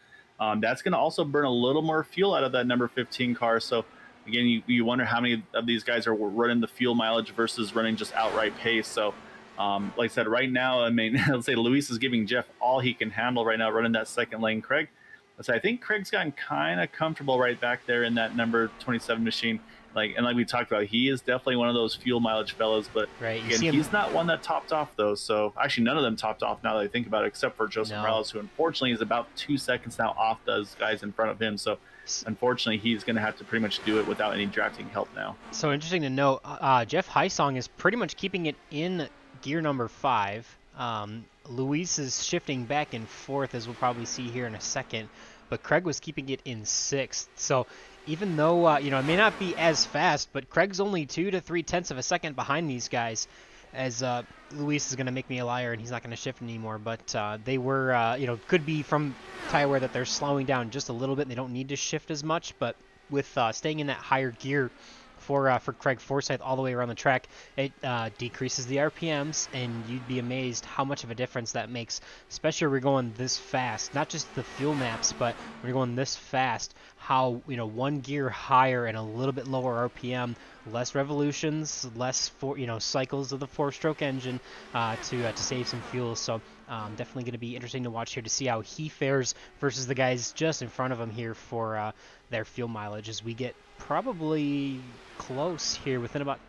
that's going to also burn a little more fuel out of that number 15 car. So again, you wonder how many of these guys are running the fuel mileage versus running just outright pace. So like I said, right now, I mean, let's say Luis is giving Jeff all he can handle right now, running that second lane. Craig, let's say I think Craig's gotten kind of comfortable right back there in that number 27 machine. Like we talked about, he is definitely one of those fuel mileage fellows, but right, again, he's not one that topped off though. So actually none of them topped off now that I think about it, except for Joseph Morales, who unfortunately is about 2 seconds now off those guys in front of him. So unfortunately, he's going to have to pretty much do it without any drafting help now. So interesting to note, Jeff Heisong is pretty much keeping it in gear number 5. Luis is shifting back and forth, as we'll probably see here in a second, but Craig was keeping it in 6th. So even though, you know, it may not be as fast, but Craig's only 2 to 3 tenths of a second behind these guys, as Luis is going to make me a liar and he's not going to shift anymore. But they were, you know, could be from tire wear that they're slowing down just a little bit and they don't need to shift as much. But with staying in that higher gear for Craig Forsyth all the way around the track. It decreases the RPMs, and you'd be amazed how much of a difference that makes, especially when we're going this fast. Not just the fuel maps, but when you're going this fast, how, you know, one gear higher and a little bit lower RPM, less revolutions, less cycles of the 4-stroke engine to save some fuel. So definitely going to be interesting to watch here to see how he fares versus the guys just in front of him here for their fuel mileage, as we get probably close here within about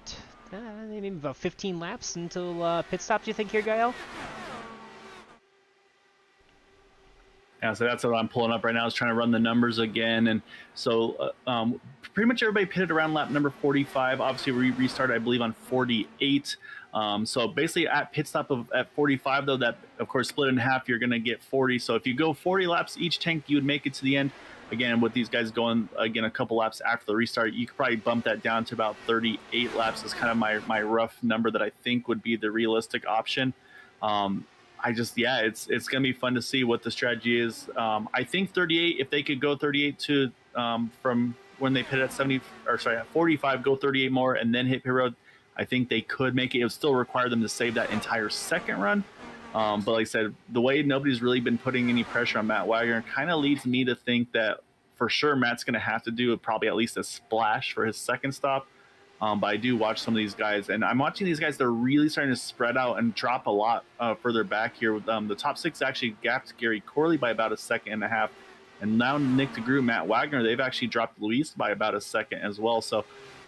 maybe about 15 laps until pit stop. Do you think here, Gael? Yeah, so that's what I'm pulling up right now, is trying to run the numbers again. And so pretty much everybody pitted around lap number 45. Obviously, we restarted, I believe, on 48. So basically at pit stop at 45, though, that, of course, split in half, you're going to get 40. So if you go 40 laps each tank, you would make it to the end. Again, with these guys going, again, a couple laps after the restart, you could probably bump that down to about 38 laps is kind of my rough number that I think would be the realistic option. It's going to be fun to see what the strategy is. I think 38, if they could go 38 to from when they pit at 45, go 38 more and then hit pit road, I think they could make it. It would still require them to save that entire second run. But like I said, the way nobody's really been putting any pressure on Matt Wagner kind of leads me to think that for sure Matt's going to have to do probably at least a splash for his second stop. But I do watch some of these guys, and I'm watching these guys. They're really starting to spread out and drop a lot further back here. The top six actually gapped Gary Corley by about a second and a half. And now Nick DeGroot, Matt Wagner, they've actually dropped Luis by about a second as well. So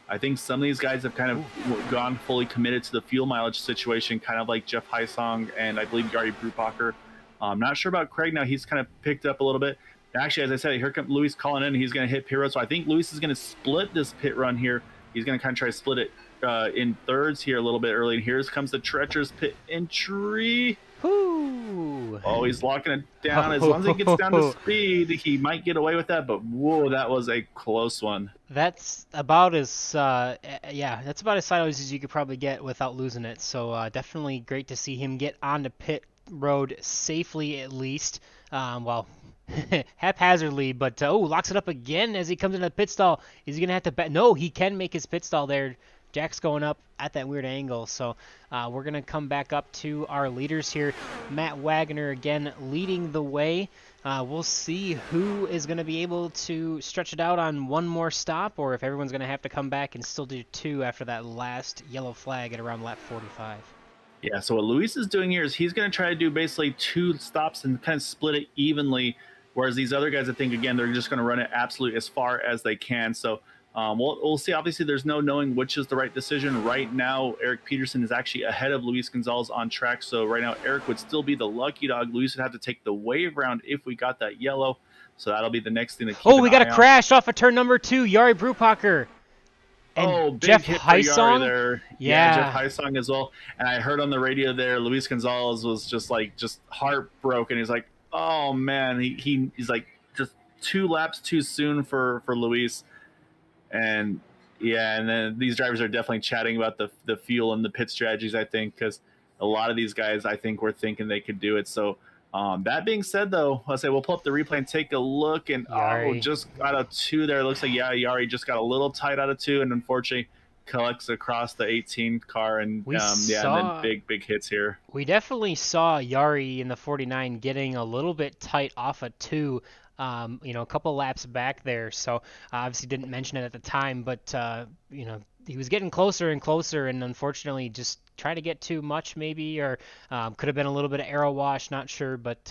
I think some of these guys have kind of gone fully committed to the fuel mileage situation, kind of like Jeff Heisong and I believe Yari Brubacher. I'm not sure about Craig now. He's kind of picked up a little bit. Actually, as I said, here comes Luis calling in. He's going to hit pit road. So I think Luis is going to split this pit run here. He's going to kind of try to split it in thirds here a little bit early. And here comes the treacherous pit entry. Whoo! Oh, he's locking it down. As long as he gets down to speed, he might get away with that. But whoa, that was a close one. That's about as that's about as sideways as you could probably get without losing it. So definitely great to see him get onto pit road safely, at least. Haphazardly, but locks it up again as he comes into the pit stall. Is he gonna have to No, he can make his pit stall there. Jack's going up at that weird angle, so we're gonna come back up to our leaders here. Matt Wagner again leading the way. We'll see who is going to be able to stretch it out on one more stop, or if everyone's going to have to come back and still do two after that last yellow flag at around lap 45. Yeah, so what Luis is doing here is he's going to try to do basically two stops and kind of split it evenly, whereas these other guys, I think, again, they're just going to run it absolutely as far as they can. So we'll see. Obviously, there's no knowing which is the right decision. Right now, Eric Peterson is actually ahead of Luis Gonzalez on track. So right now, Eric would still be the lucky dog. Luis would have to take the wave round if we got that yellow. So that'll be the next thing to keep we got a crash off of turn number 2. Yari Brubacher. And big Jeff hit Heisong there. Yeah, Jeff Heisong as well. And I heard on the radio there, Luis Gonzalez was just heartbroken. He's like, oh man, he's like just 2 laps too soon for Luis. And yeah, and then these drivers are definitely chatting about the fuel and the pit strategies, I think, because a lot of these guys, I think, were thinking they could do it. So that being said, though, let's say we'll pull up the replay and take a look. And just got a 2 there. It looks like, Yari just got a little tight out of 2, and unfortunately collects across the 18 car. And and then big hits here. We definitely saw Yari in the 49 getting a little bit tight off of 2. A couple laps back there, so obviously didn't mention it at the time, but he was getting closer and closer, and unfortunately just tried to get too much maybe, or could have been a little bit of aero wash, not sure, but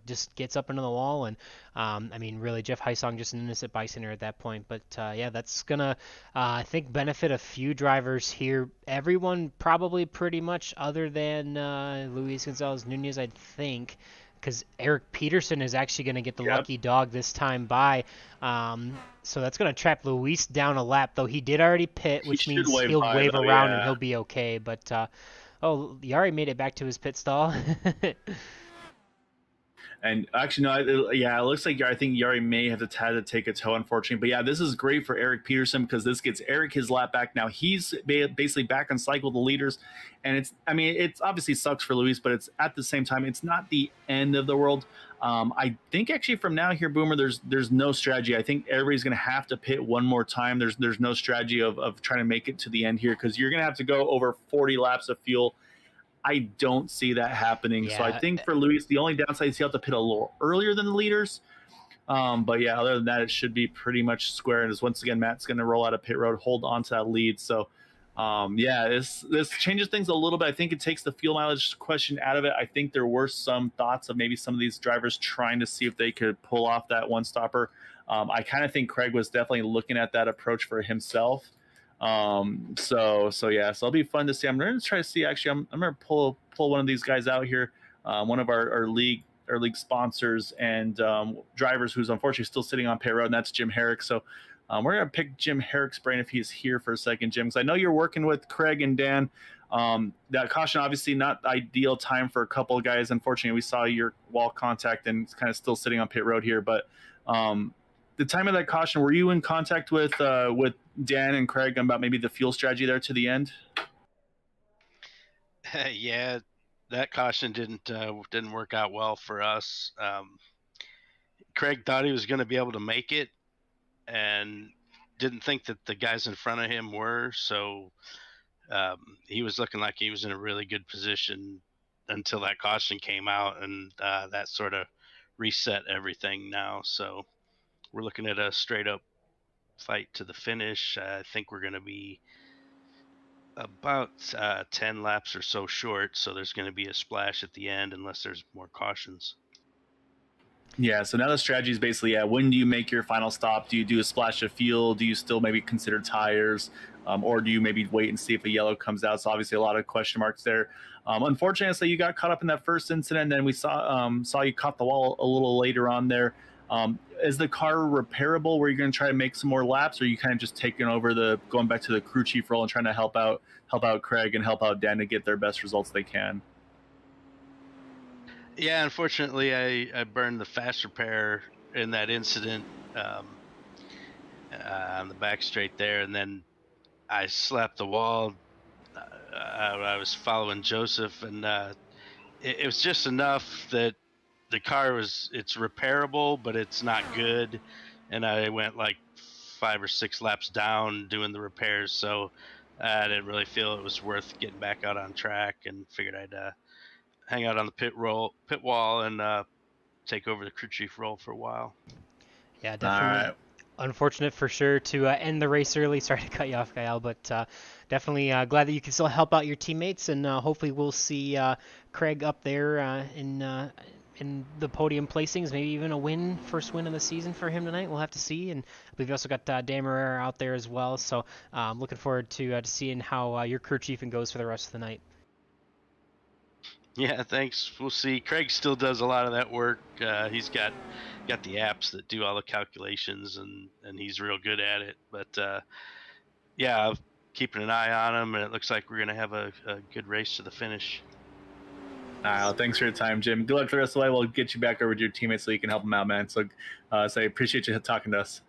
just gets up into the wall. And really Jeff Heisong just an innocent bystander at that point. But that's gonna I think benefit a few drivers here. Everyone probably pretty much, other than Luis Gonzalez Nunez, I think, because Eric Peterson is actually going to get the lucky dog this time by. So that's going to trap Luis down a lap, though he did already pit, which means he'll wave around and he'll be okay. But, Yari made it back to his pit stall. And actually, no, yeah, it looks like I think Yari may have had to take a tow, unfortunately. But yeah, this is great for Eric Peterson because this gets Eric his lap back. Now he's basically back on cycle the leaders, and I mean, it's obviously sucks for Luis, but it's at the same time, it's not the end of the world. I think actually from now here, Boomer, there's no strategy. I think everybody's going to have to pit one more time. There's no strategy of trying to make it to the end here because you're going to have to go over 40 laps of fuel. I don't see that happening. So I Yeah, think for Luis, the only downside is he'll have to pit a little earlier than the leaders. But yeah, other than that, it should be pretty much square. And as once again, Matt's going to roll out of pit road, hold on to that lead. So yeah, this changes things a little bit. I think it takes the fuel mileage question out of it. I think there were some thoughts of maybe some of these drivers trying to see if they could pull off that one stopper. I kind of think Craig was definitely looking at that approach for himself. So yeah, so it'll be fun to see. I'm going to try to see. Actually, I'm going to pull one of these guys out here. One of our league sponsors and drivers who's unfortunately still sitting on pit road, and that's Jim Herrick. So we're going to pick Jim Herrick's brain if he's here for a second, Jim, because I know you're working with Craig and Dan. That caution, obviously not ideal time for a couple of guys. Unfortunately, we saw your wall contact and it's kind of still sitting on pit road here. But the time of that caution, were you in contact with Dan and Craig about maybe the fuel strategy there to the end? Yeah, that caution didn't work out well for us. Craig thought he was going to be able to make it, and didn't think that the guys in front of him were. So he was looking like he was in a really good position until that caution came out, and that sort of reset everything now. So we're looking at a straight up fight to the finish. I think we're going to be about 10 laps or so short, so there's going to be a splash at the end unless there's more cautions. Yeah, so now the strategy is basically, when do you make your final stop? Do you do a splash of fuel? Do you still maybe consider tires? Or do you maybe wait and see if a yellow comes out? So obviously a lot of question marks there. Unfortunately, so you got caught up in that first incident, and then we saw you caught the wall a little later on there. Is the car repairable where you're going to try to make some more laps, or are you kind of just taking over going back to the crew chief role and trying to help out Craig and help out Dan to get their best results they can? Yeah, unfortunately, I burned the fast repair in that incident on the back straight there, and then I slapped the wall. I was following Joseph, and it was just enough that the car it's repairable, but it's not good. And I went like 5 or 6 laps down doing the repairs, so I didn't really feel it was worth getting back out on track, and figured I'd hang out on the pit wall and take over the crew chief role for a while. Yeah, definitely. Unfortunate for sure to end the race early. Sorry to cut you off, Gael, but definitely glad that you can still help out your teammates, and hopefully we'll see Craig up there in the podium placings, maybe even a first win of the season for him tonight. We'll have to see. And I believe you also got Dan Marrera out there as well. So looking forward to seeing how your crew chiefing goes for the rest of the night. Yeah, thanks. We'll see. Craig still does a lot of that work. He's got the apps that do all the calculations, and he's real good at it. But yeah, keeping an eye on him, and it looks like we're going to have a good race to the finish. Thanks for your time, Jim. Good luck for the rest of the way. We'll get you back over to your teammates so you can help them out, man. So I appreciate you talking to us.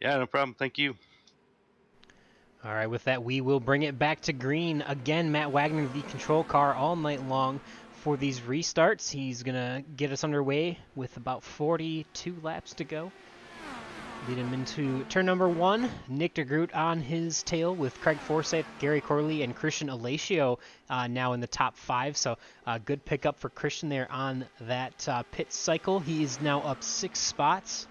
Yeah, no problem. Thank you. All right, with that, we will bring it back to green. Again, Matt Wagner, the control car all night long for these restarts. He's going to get us underway with about 42 laps to go. Lead him into turn number 1. Nick DeGroot on his tail with Craig Forsyth, Gary Corley, and Christian Alacio now in the top 5. So good pickup for Christian there on that pit cycle. He is now up 6 spots.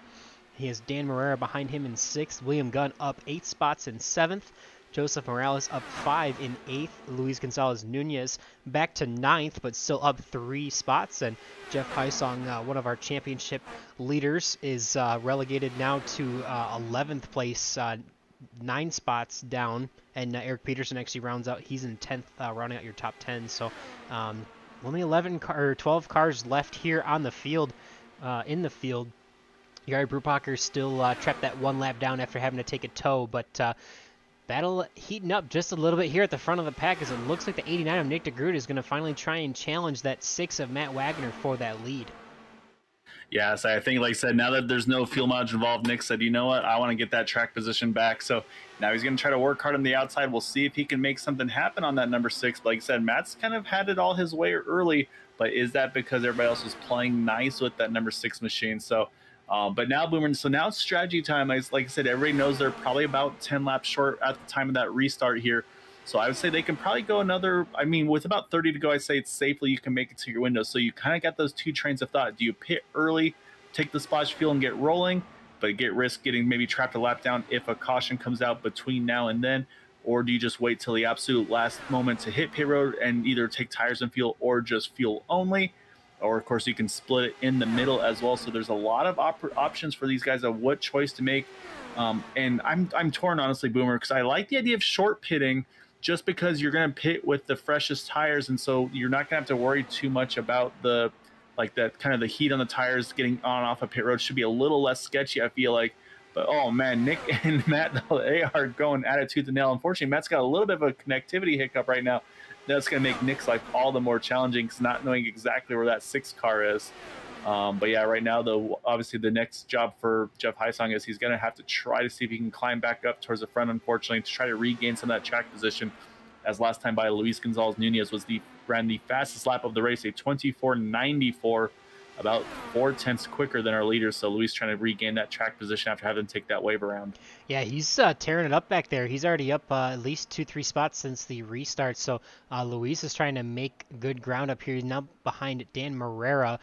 He has Dan Marrera behind him in 6th. William Gunn up 8 spots in 7th. Joseph Morales up 5 in 8th. Luis Gonzalez Nunez back to 9th, but still up 3 spots. And Jeff Heisong, one of our championship leaders, is relegated now to 11th place, 9 spots down. And Eric Peterson actually rounds out. He's in 10th, rounding out your top 10. So only 12 cars left here on the field, in the field. Jari Brubacher still trapped that 1 lap down after having to take a tow, but battle heating up just a little bit here at the front of the pack, as it looks like the 89 of Nick DeGroot is going to finally try and challenge that 6 of Matt Wagner for that lead. Yeah, so I think, like I said, now that there's no fuel mileage involved, Nick said, you know what, I want to get that track position back. So now he's going to try to work hard on the outside. We'll see if he can make something happen on that number 6. But like I said, Matt's kind of had it all his way early, but is that because everybody else was playing nice with that number 6 machine? So, but now Boomer, so now it's strategy time. Like I said, everybody knows they're probably about 10 laps short at the time of that restart here. So I would say they can probably go another, I mean, with about 30 to go, I'd say it's safely you can make it to your window. So you kind of got those two trains of thought. Do you pit early, take the splash fuel and get rolling, but risk getting maybe trapped a lap down if a caution comes out between now and then? Or do you just wait till the absolute last moment to hit pit road and either take tires and fuel or just fuel only? Or, of course, you can split it in the middle as well. So there's a lot of options for these guys of what choice to make. And I'm torn, honestly, Boomer, because I like the idea of short pitting, just because you're going to pit with the freshest tires, and so you're not going to have to worry too much about the that kind of the heat on the tires getting on off a pit road. Should be a little less sketchy, I feel like. But oh man, Nick and Matt, they are going at it tooth and nail. Unfortunately, Matt's got a little bit of a connectivity hiccup right now. That's going to make Nick's life all the more challenging because not knowing exactly where that 6 car is. But yeah, right now, though, obviously the next job for Jeff Heisong is he's going to have to try to see if he can climb back up towards the front, unfortunately, to try to regain some of that track position. As last time by Luis Gonzalez Nunez ran the fastest lap of the race, a 24.94, about 4/10 quicker than our leaders. So Luis trying to regain that track position after having to take that wave around. Yeah, he's tearing it up back there. He's already up at least 2-3 spots since the restart. So Luis is trying to make good ground up here. He's now behind Dan Morera.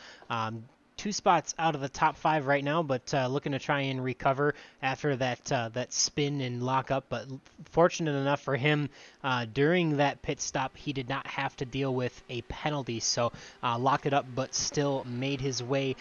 2 spots out of the top 5 right now, but looking to try and recover after that spin and lock up. But fortunate enough for him, during that pit stop, he did not have to deal with a penalty, so locked it up, but still made his way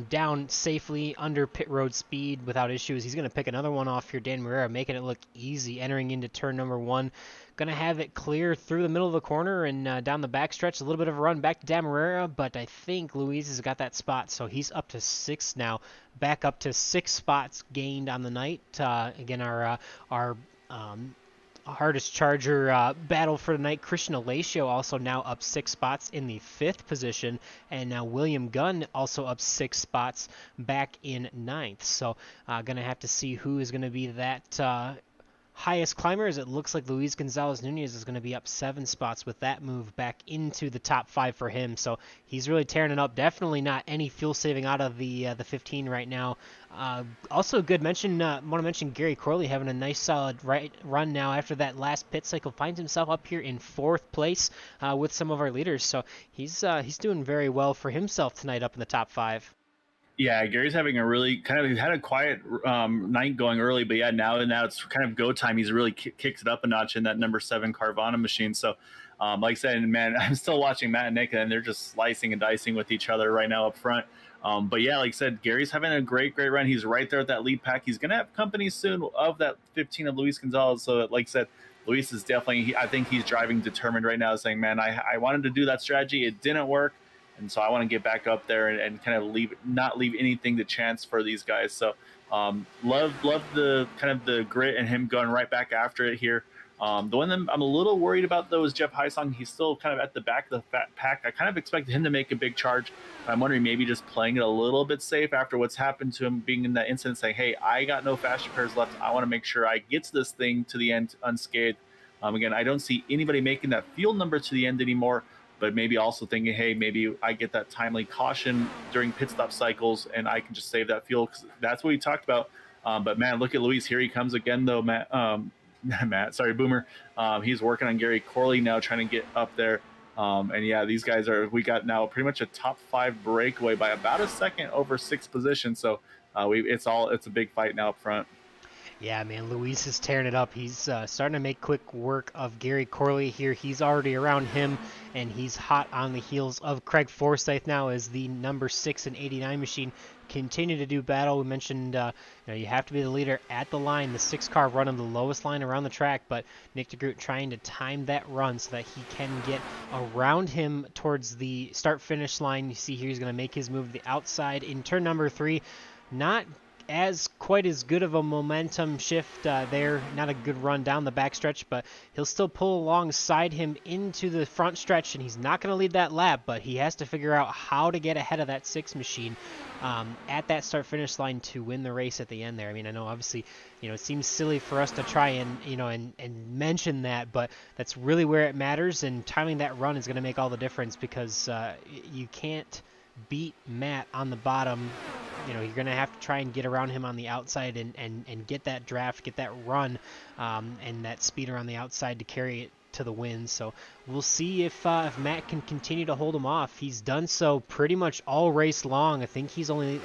down safely under pit road speed without issues. He's going to pick another one off here, Dan Morera, making it look easy, entering into turn number 1. Going to have it clear through the middle of the corner and down the backstretch. A little bit of a run back to Damarera, but I think Luis has got that spot, so he's up to 6 now. Back up to 6 spots gained on the night. Again, our hardest charger battle for the night. Christian Alacio also now up 6 spots in the 5th position, and now William Gunn also up 6 spots back in 9th. So going to have to see who is going to be that highest climbers. It looks like Luis Gonzalez Nunez is going to be up 7 spots with that move back into the top 5 for him. So he's really tearing it up. Definitely not any fuel saving out of the 15 right now. Also, good mention. Want to mention Gary Corley having a nice solid run now after that last pit cycle. Finds himself up here in 4th place with some of our leaders. So he's doing very well for himself tonight up in the top 5. Yeah, Gary's having a really had a quiet night going early, but yeah, now it's kind of go time. He's really kicked it up a notch in that number 7 Carvana machine. So, like I said, man, I'm still watching Matt and Nick, and they're just slicing and dicing with each other right now up front. But yeah, like I said, Gary's having a great run. He's right there at that lead pack. He's going to have company soon of that 15 of Luis Gonzalez. So, like I said, Luis is definitely, I think he's driving determined right now, saying, man, I wanted to do that strategy. It didn't work. And so I want to get back up there and kind of not leave anything to chance for these guys. So love the kind of the grit and him going right back after it here. The one that I'm a little worried about, though, is Jeff Heisong. He's still kind of at the back of the pack. I kind of expected him to make a big charge. I'm wondering maybe just playing it a little bit safe after what's happened to him being in that incident, saying, hey, I got no fast repairs left. I want to make sure I get to this thing to the end unscathed. Again, I don't see anybody making that field number to the end anymore. But maybe also thinking, hey, maybe I get that timely caution during pit stop cycles and I can just save that fuel, because that's what we talked about. But man, look at Luis. Here he comes again, though, Boomer. He's working on Gary Corley now, trying to get up there. And yeah, these guys we got now pretty much a top 5 breakaway by about a second over 6th position. So it's a big fight now up front. Yeah, man, Luis is tearing it up. He's starting to make quick work of Gary Corley here. He's already around him, and he's hot on the heels of Craig Forsyth now as the number 6 and 89 machine continue to do battle. We mentioned you have to be the leader at the line. The 6 car running the lowest line around the track, but Nick DeGroot trying to time that run so that he can get around him towards the start-finish line. You see here he's going to make his move to the outside in turn number 3. Not as quite as good of a momentum shift there. Not a good run down the backstretch, but he'll still pull alongside him into the front stretch, and he's not going to lead that lap, but he has to figure out how to get ahead of that 6 machine at that start-finish line to win the race at the end there. I mean, I know obviously, it seems silly for us to try and, and mention that, but that's really where it matters, and timing that run is going to make all the difference, because you can't beat Matt on the bottom. You're going to have to try and get around him on the outside and get that draft, get that run, and that speed around the outside to carry it to the win. So we'll see if Matt can continue to hold him off. He's done so pretty much all race long. I think he's only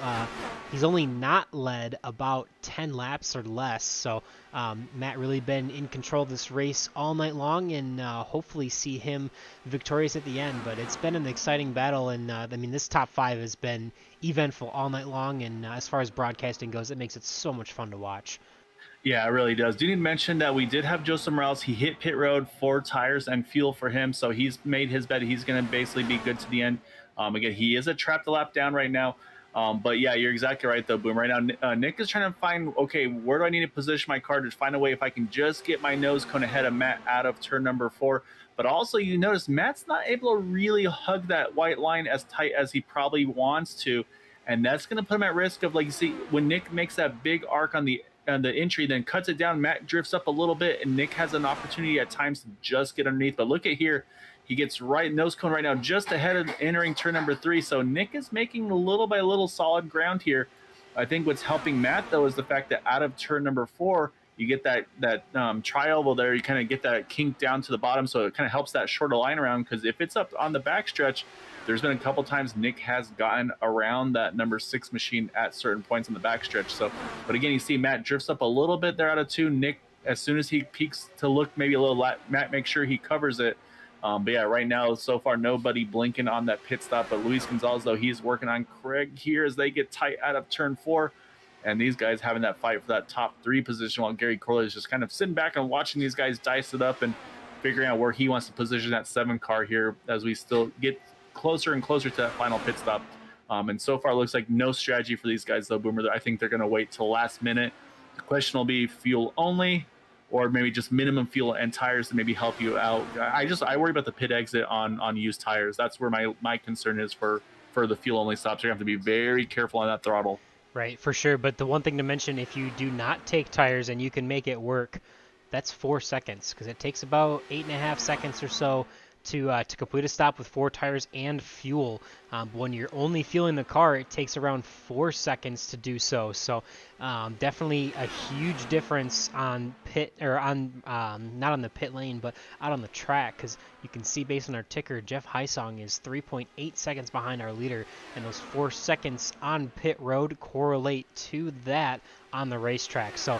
not led about 10 laps or less. So Matt really been in control of this race all night long, and hopefully see him victorious at the end. But it's been an exciting battle, and I mean, this top 5 has been eventful all night long, and as far as broadcasting goes, it makes it so much fun to watch. Yeah, it really does. Do you need to mention that we did have Joseph Morales? He hit pit road, 4 tires and fuel for him, so he's made his bet. He's going to basically be good to the end. Again, he is a trapped lap down right now. But yeah, you're exactly right, though, Boom. Right now, Nick is trying to find, okay, where do I need to position my car to find a way if I can just get my nose cone ahead of Matt out of turn number 4. But also, you notice Matt's not able to really hug that white line as tight as he probably wants to. And that's going to put him at risk of, like, you see, when Nick makes that big arc on the entry, then cuts it down, Matt drifts up a little bit, and Nick has an opportunity at times to just get underneath. But look at here, he gets right nose cone right now, just ahead of entering turn number 3. So Nick is making little by little solid ground here. I think what's helping Matt, though, is the fact that out of turn number 4, you get that tri-oval there. You kind of get that kink down to the bottom, so it kind of helps that shorter line around, because if it's up on the backstretch, there's been a couple times Nick has gotten around that number 6 machine at certain points on the backstretch. So, but again, you see Matt drifts up a little bit there out of 2. Nick, as soon as he peaks to look maybe a little, Matt makes sure he covers it. But yeah, right now, so far, nobody blinking on that pit stop. But Luis Gonzalez, though, he's working on Craig here as they get tight out of turn 4. And these guys having that fight for that top 3 position, while Gary Corley is just kind of sitting back and watching these guys dice it up and figuring out where he wants to position that 7 car here as we still get closer and closer to that final pit stop. And so far, it looks like no strategy for these guys, though, Boomer. I think they're going to wait till last minute. The question will be fuel only, or maybe just minimum fuel and tires to maybe help you out. I worry about the pit exit on used tires. That's where my concern is for the fuel only stops. You're going to have to be very careful on that throttle. Right, for sure. But the one thing to mention, if you do not take tires and you can make it work, that's 4 seconds, because it takes about 8.5 seconds or so to complete a stop with 4 tires and fuel. When you're only fueling the car, it takes around 4 seconds to do so. So definitely a huge difference on pit, or on not on the pit lane, but out on the track, because you can see based on our ticker, Jeff Heisong is 3.8 seconds behind our leader, and those 4 seconds on pit road correlate to that on the racetrack. So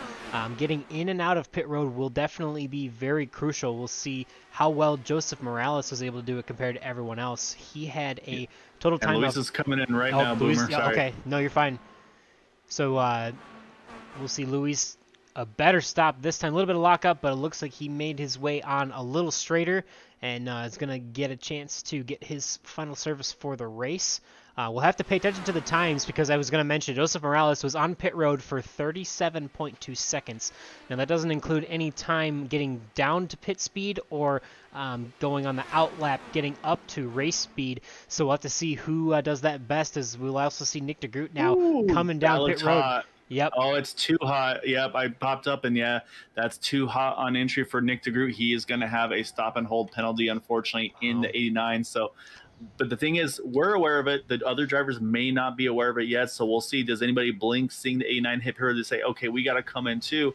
getting in and out of pit road will definitely be very crucial. We'll see how well Joseph Morales was able to do it compared to everyone else. He had a total time. And Luis is coming in right now, Luis, Boomer. Sorry. Okay, no, you're fine. So we'll see Luis a better stop this time. A little bit of lockup, but it looks like he made his way on a little straighter, and is going to get a chance to get his final service for the race. We'll have to pay attention to the times, because I was going to mention Joseph Morales was on pit road for 37.2 seconds. Now, that doesn't include any time getting down to pit speed or going on the outlap, getting up to race speed. So we'll have to see who does that best, as we'll also see Nick DeGroot now coming down pit road. Hot. Yep. Oh, it's too hot. Yep, I popped up, and yeah, that's too hot on entry for Nick DeGroot. He is going to have a stop and hold penalty, unfortunately, in the 89. So, but the thing is, we're aware of it. The other drivers may not be aware of it yet, so we'll see. Does anybody blink seeing the 89 hit here to say, okay, we got to come in too?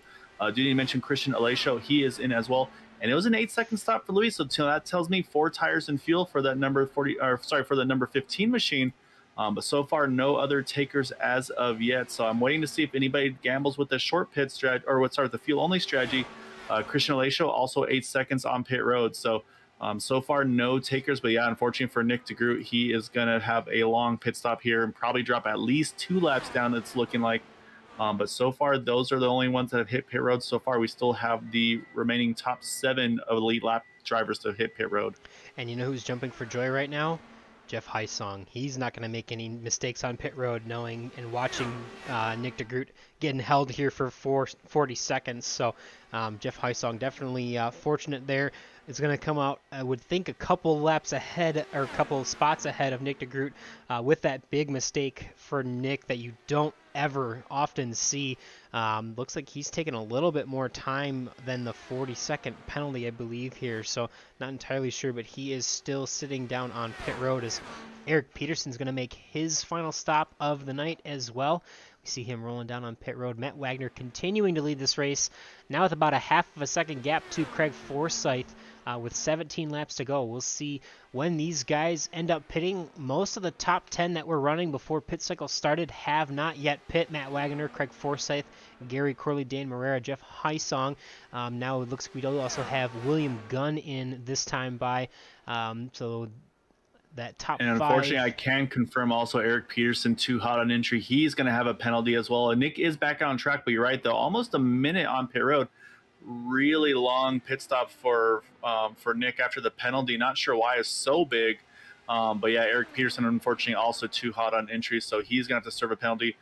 Do you mention Christian Alesho? He is in as well. And it was an 8-second stop for Luis, so that tells me 4 tires and fuel for that number 40, or sorry, for the number 15 machine. But so far, no other takers as of yet. So I'm waiting to see if anybody gambles with the short pit strategy, or the fuel only strategy. Christian Alesho also 8 seconds on pit road. So so far, no takers. But yeah, unfortunately for Nick DeGroot, he is going to have a long pit stop here and probably drop at least 2 laps down, it's looking like. But so far, those are the only ones that have hit pit road. So far, we still have the remaining top 7 of elite lap drivers to hit pit road. And you know who's jumping for joy right now? Jeff Heisong. He's not going to make any mistakes on pit road, knowing and watching Nick de Groot getting held here for 40 seconds. So Jeff Heisong definitely fortunate there. Is going to come out, I would think, a couple laps ahead, or a couple spots ahead of Nick de Groot, with that big mistake for Nick that you don't ever often see. Looks like he's taken a little bit more time than the 40-second penalty, I believe, here. So not entirely sure, but he is still sitting down on pit road as Eric Peterson's going to make his final stop of the night as well. We see him rolling down on pit road. Matt Wagner continuing to lead this race, now with about a half of a second gap to Craig Forsyth. With 17 laps to go. We'll see when these guys end up pitting. Most of the top 10 that were running before pit cycle started have not yet pit. Matt Wagner, Craig Forsyth, Gary Corley, Dan Morera, Jeff Heisong. Now it looks like we also have William Gunn in this time by. So that top and unfortunately, I can confirm also Eric Peterson too hot on entry. He's going to have a penalty as well. And Nick is back on track, but you're right though, almost a minute on pit road. Really long pit stop for Nick after the penalty. Not sure why it's so big, but yeah, Eric Peterson unfortunately also too hot on entry, so he's gonna have to serve a penalty.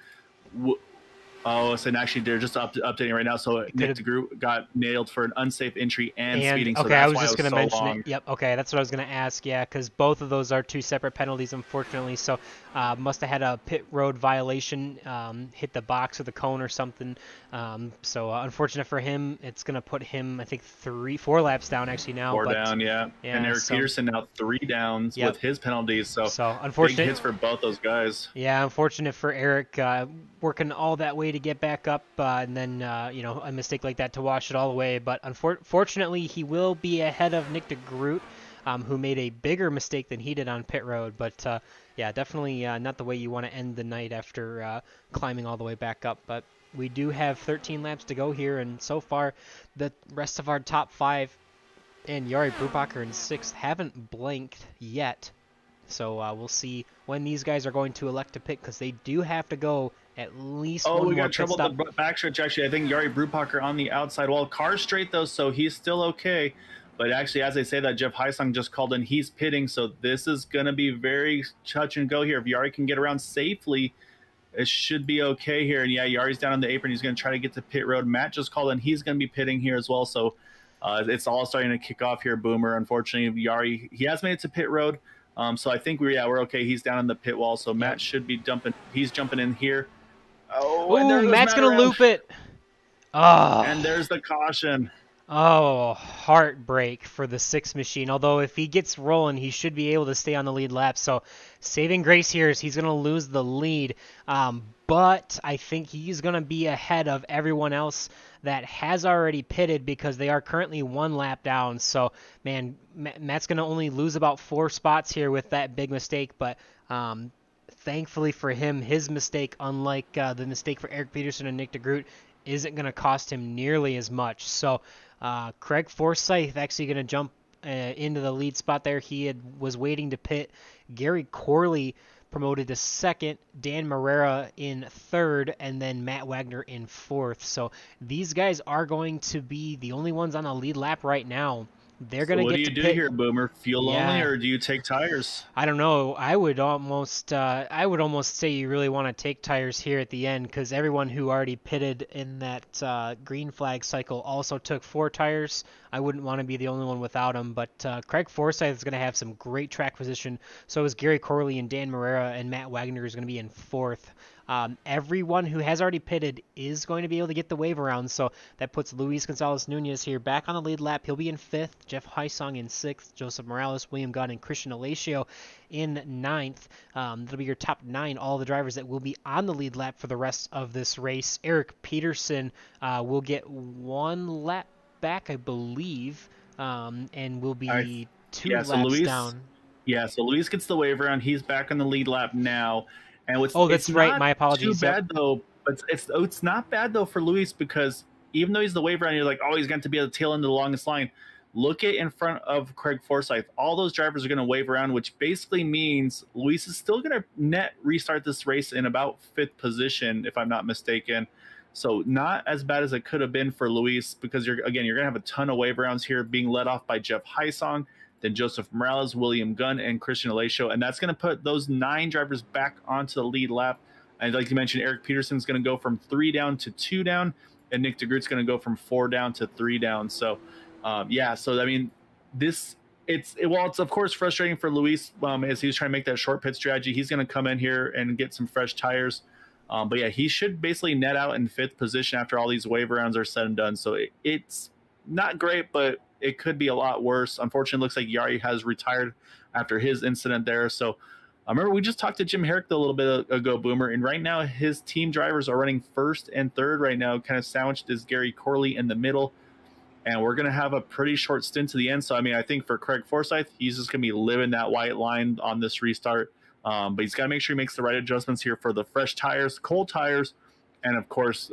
Oh, so actually they're just updating right now. So Nick de Groot got nailed for an unsafe entry and speeding. Okay, so that's I was just going to mention long. it. Yep. Okay, that's what I was going to ask. Yeah, because both of those are two separate penalties, unfortunately. So must have had a pit road violation, hit the box or the cone or something. So unfortunate for him. It's going to put him, I think, 4 laps down actually now. 4 down, yeah. And Eric Peterson now 3 downs with his penalties. So unfortunate big hits for both those guys. Yeah, unfortunate for Eric, working all that way to get back up, and then a mistake like that to wash it all away. But unfortunately, he will be ahead of Nick de Groot, who made a bigger mistake than he did on pit road. But yeah, definitely not the way you want to end the night after climbing all the way back up. But we do have 13 laps to go here, and so far the rest of our top 5 and Jari Brubacher in 6th haven't blanked yet. So we'll see when these guys are going to elect to pit, because they do have to go at least one more we got pit trouble stop. the backstretch, actually. I think Jari Brubacher on the outside wall. Car's straight, though, so he's still okay. But actually, as I say that, Jeff Heisong just called in. He's pitting, so this is going to be very touch and go here. If Jari can get around safely, it should be okay here. And yeah, Yari's down on the apron. He's going to try to get to pit road. Matt just called in. He's going to be pitting here as well. So it's all starting to kick off here, Boomer. Unfortunately, Jari, he has made it to pit road. So I think we're okay. He's down on the pit wall, so Matt should be jumping. He's jumping in here. Oh, and Matt's going to loop it. Oh. And there's the caution. Oh, heartbreak for the 6 machine. Although if he gets rolling, he should be able to stay on the lead lap. So saving grace here is he's going to lose the lead. But I think he's going to be ahead of everyone else that has already pitted, because they are currently 1 lap down. So, man, Matt's going to only lose about 4 spots here with that big mistake. But thankfully for him, his mistake, unlike the mistake for Eric Peterson and Nick de Groot, isn't going to cost him nearly as much. So Craig Forsyth actually going to jump into the lead spot there. He was waiting to pit. Gary Corley promoted to 2nd, Dan Morera in 3rd, and then Matt Wagner in 4th. So these guys are going to be the only ones on the lead lap right now. They're going to get to pit. What do you do here, Boomer? Feel lonely, or do you take tires? I don't know. I would almost say you really want to take tires here at the end, because everyone who already pitted in that green flag cycle also took 4 tires. I wouldn't want to be the only one without them. But Craig Forsyth is going to have some great track position. So is Gary Corley and Dan Morera, and Matt Wagner is going to be in 4th. Everyone who has already pitted is going to be able to get the wave around, so that puts Luis Gonzalez-Nunez here back on the lead lap. He'll be in 5th, Jeff Heisong in 6th, Joseph Morales, William Gunn, and Christian Alacio in 9th. That'll be your top 9, all the drivers that will be on the lead lap for the rest of this race. Eric Peterson will get 1 lap back, I believe, and will be 2 laps down. Yeah, so Luis gets the wave around. He's back on the lead lap now. And that's right. My apologies. Too bad though, but it's not bad though for Luis, because even though he's the wave around, you're like, oh, he's going to be at the tail end of the longest line. Look at in front of Craig Forsyth. All those drivers are going to wave around, which basically means Luis is still going to net restart this race in about 5th position, if I'm not mistaken. So not as bad as it could have been for Luis, because you're going to have a ton of wave rounds here being led off by Jeff Heisong. then Joseph Morales, William Gunn, and Christian Alacio. And that's going to put those 9 drivers back onto the lead lap. And like you mentioned, Eric Peterson's going to go from 3 down to 2 down, and Nick DeGroot's going to go from 4 down to 3 down. So, so I mean, it's of course frustrating for Luis as he's trying to make that short pit strategy. He's going to come in here and get some fresh tires. But yeah, he should basically net out in 5th position after all these wave rounds are said and done. So it's not great, but it could be a lot worse. Unfortunately, it looks like Yari has retired after his incident there. So remember, we just talked to Jim Herrick a little bit ago, Boomer, and right now his team drivers are running 1st and 3rd right now, kind of sandwiched is Gary Corley in the middle. And we're going to have a pretty short stint to the end. So, I mean, I think for Craig Forsyth, he's just going to be living that white line on this restart. But he's got to make sure he makes the right adjustments here for the fresh tires, cold tires, and, of course,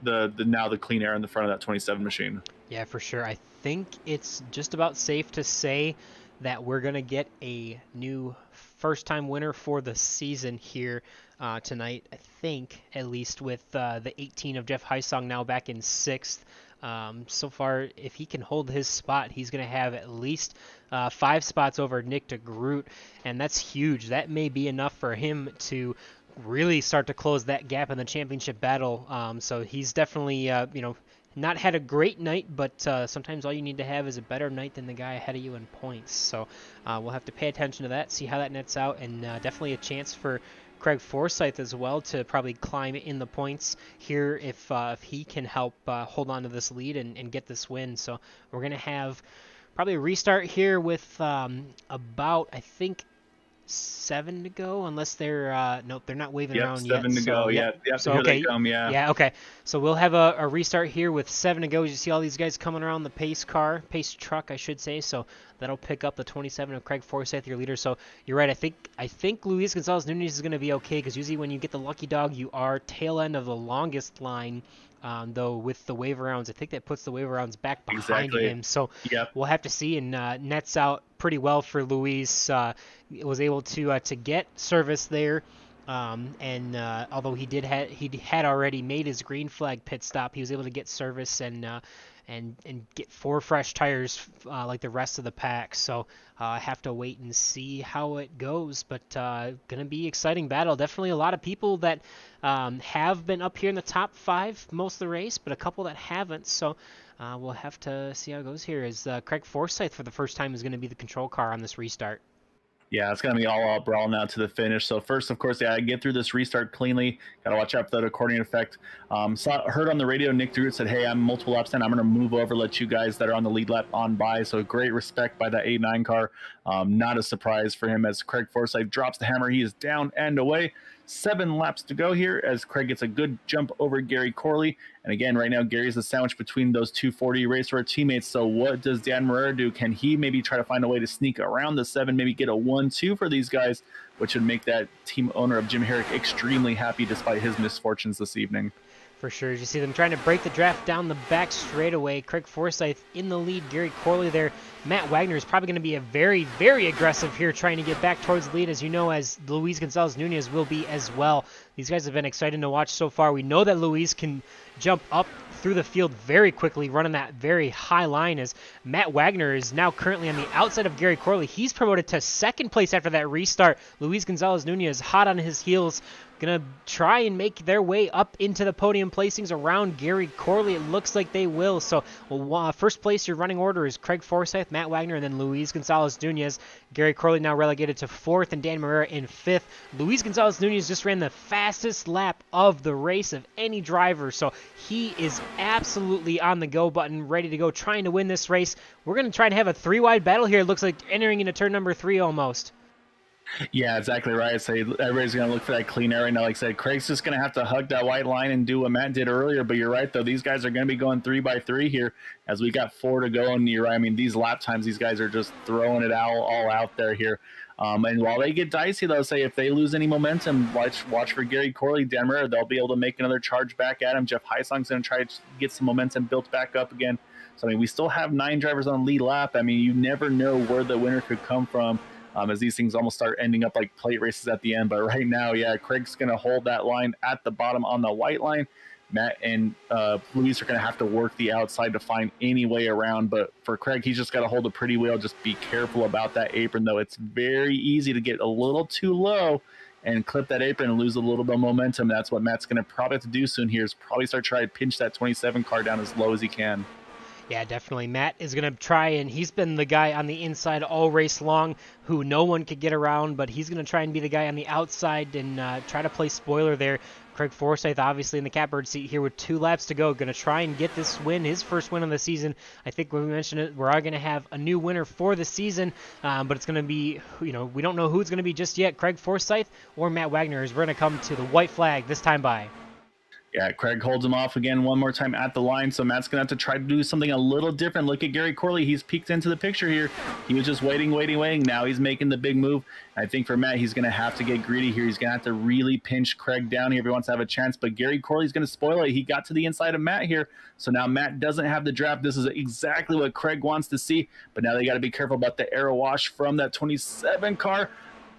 the clean air in the front of that 27 machine. Yeah, for sure. I think it's just about safe to say that we're going to get a new first-time winner for the season here tonight, I think, at least with the 18 of Jeff Heisong now back in 6th. So far, if he can hold his spot, he's going to have at least 5 spots over Nick DeGroot, and that's huge. That may be enough for him to really start to close that gap in the championship battle. So he's definitely, not had a great night, but sometimes all you need to have is a better night than the guy ahead of you in points. So we'll have to pay attention to that, see how that nets out, and definitely a chance for Craig Forsyth as well to probably climb in the points here if he can help hold on to this lead and get this win. So we're going to have probably a restart here with about, I think, 7 to go, unless they're nope, they're not waving around yet. 7 to go. Yep. Yeah. So here okay, they come. Yeah. Okay. So we'll have a restart here with 7 to go. You see all these guys coming around the pace truck, I should say. So that'll pick up the 27 of Craig Forsyth, your leader. So you're right. I think Luis Gonzalez Nunez is going to be okay, because usually when you get the lucky dog, you are tail end of the longest line. Though with the wave rounds, I think that puts the wave rounds back behind him. So We'll have to see, and nets out pretty well for Luis. Was able to get service there, and although he had already made his green flag pit stop, he was able to get service and get 4 fresh tires like the rest of the pack. So I have to wait and see how it goes, but gonna be exciting battle. Definitely a lot of people that have been up here in the top 5 most of the race, but a couple that haven't. So we'll have to see how it goes here, as Craig Forsyth for the first time is going to be the control car on this restart. Yeah, it's going to be all out brawl now to the finish. So first, of course, get through this restart cleanly. Got to watch out for that accordion effect. Heard on the radio, Nick DeGroot said, hey, I'm multiple laps in. I'm going to move over, let you guys that are on the lead lap on by. So great respect by that 8-9 car. Not a surprise for him as Craig Forsyth drops the hammer. He is down and away. 7 laps to go here as Craig gets a good jump over Gary Corley. And again, right now, Gary's the sandwich between those 240 racer teammates. So what does Dan Morera do? Can he maybe try to find a way to sneak around the 7, maybe get a 1-2 for these guys, which would make that team owner of Jim Herrick extremely happy despite his misfortunes this evening? For sure. You see them trying to break the draft down the back straightaway. Craig Forsyth in the lead. Gary Corley there. Matt Wagner is probably going to be a very, very aggressive here, trying to get back towards the lead, as you know, as Luis Gonzalez Nunez will be as well. These guys have been exciting to watch so far. We know that Luis can jump up through the field very quickly, running that very high line, as Matt Wagner is now currently on the outside of Gary Corley. He's promoted to 2nd place after that restart. Luis Gonzalez Nunez hot on his heels, gonna try and make their way up into the podium placings around Gary Corley. It looks like they will. So first place, your running order is Craig Forsyth, Matt Wagner, and then Luis Gonzalez Nunez. Gary Corley now relegated to 4th, and Dan Morera in 5th. Luis Gonzalez Nunez just ran the fastest lap of the race of any driver, so he is absolutely on the go button, ready to go, trying to win this race. We're going to try and have a 3-wide battle here. It looks like entering into turn number 3 almost. Yeah, exactly right. So everybody's going to look for that clean air right now. Like I said, Craig's just going to have to hug that white line and do what Matt did earlier. But you're right, though. These guys are going to be going 3x3 here as we got 4 to go. And you're right. I mean, these lap times, these guys are just throwing it all out there here. And while they get dicey, though, say if they lose any momentum, watch for Gary Corley, Dan Morera. They'll be able to make another charge back at him. Jeff Heisong's going to try to get some momentum built back up again. So, I mean, we still have 9 drivers on lead lap. I mean, you never know where the winner could come from. As these things almost start ending up like plate races at the end. But right now, yeah, Craig's going to hold that line at the bottom on the white line. Matt and Luis are going to have to work the outside to find any way around. But for Craig, he's just got to hold a pretty wheel. Just be careful about that apron, though. It's very easy to get a little too low and clip that apron and lose a little bit of momentum. That's what Matt's going to probably have to do soon here, is probably start trying to pinch that 27 car down as low as he can. Yeah, definitely. Matt is going to try, and he's been the guy on the inside all race long who no one could get around, but he's going to try and be the guy on the outside and try to play spoiler there. Craig Forsyth obviously in the catbird seat here with 2 laps to go, going to try and get this win, his first win of the season. I think when we mentioned it, we're going to have a new winner for the season, but it's going to be, we don't know who it's going to be just yet, Craig Forsyth or Matt Wagner, as we're going to come to the white flag this time by. Yeah, Craig holds him off again one more time at the line, so Matt's going to have to try to do something a little different. Look at Gary Corley. He's peeked into the picture here. He was just waiting. Now he's making the big move. I think for Matt, he's going to have to get greedy here. He's going to have to really pinch Craig down here if he wants to have a chance, but Gary Corley's going to spoil it. He got to the inside of Matt here, so now Matt doesn't have the draft. This is exactly what Craig wants to see, but now they got to be careful about the aero wash from that 27 car.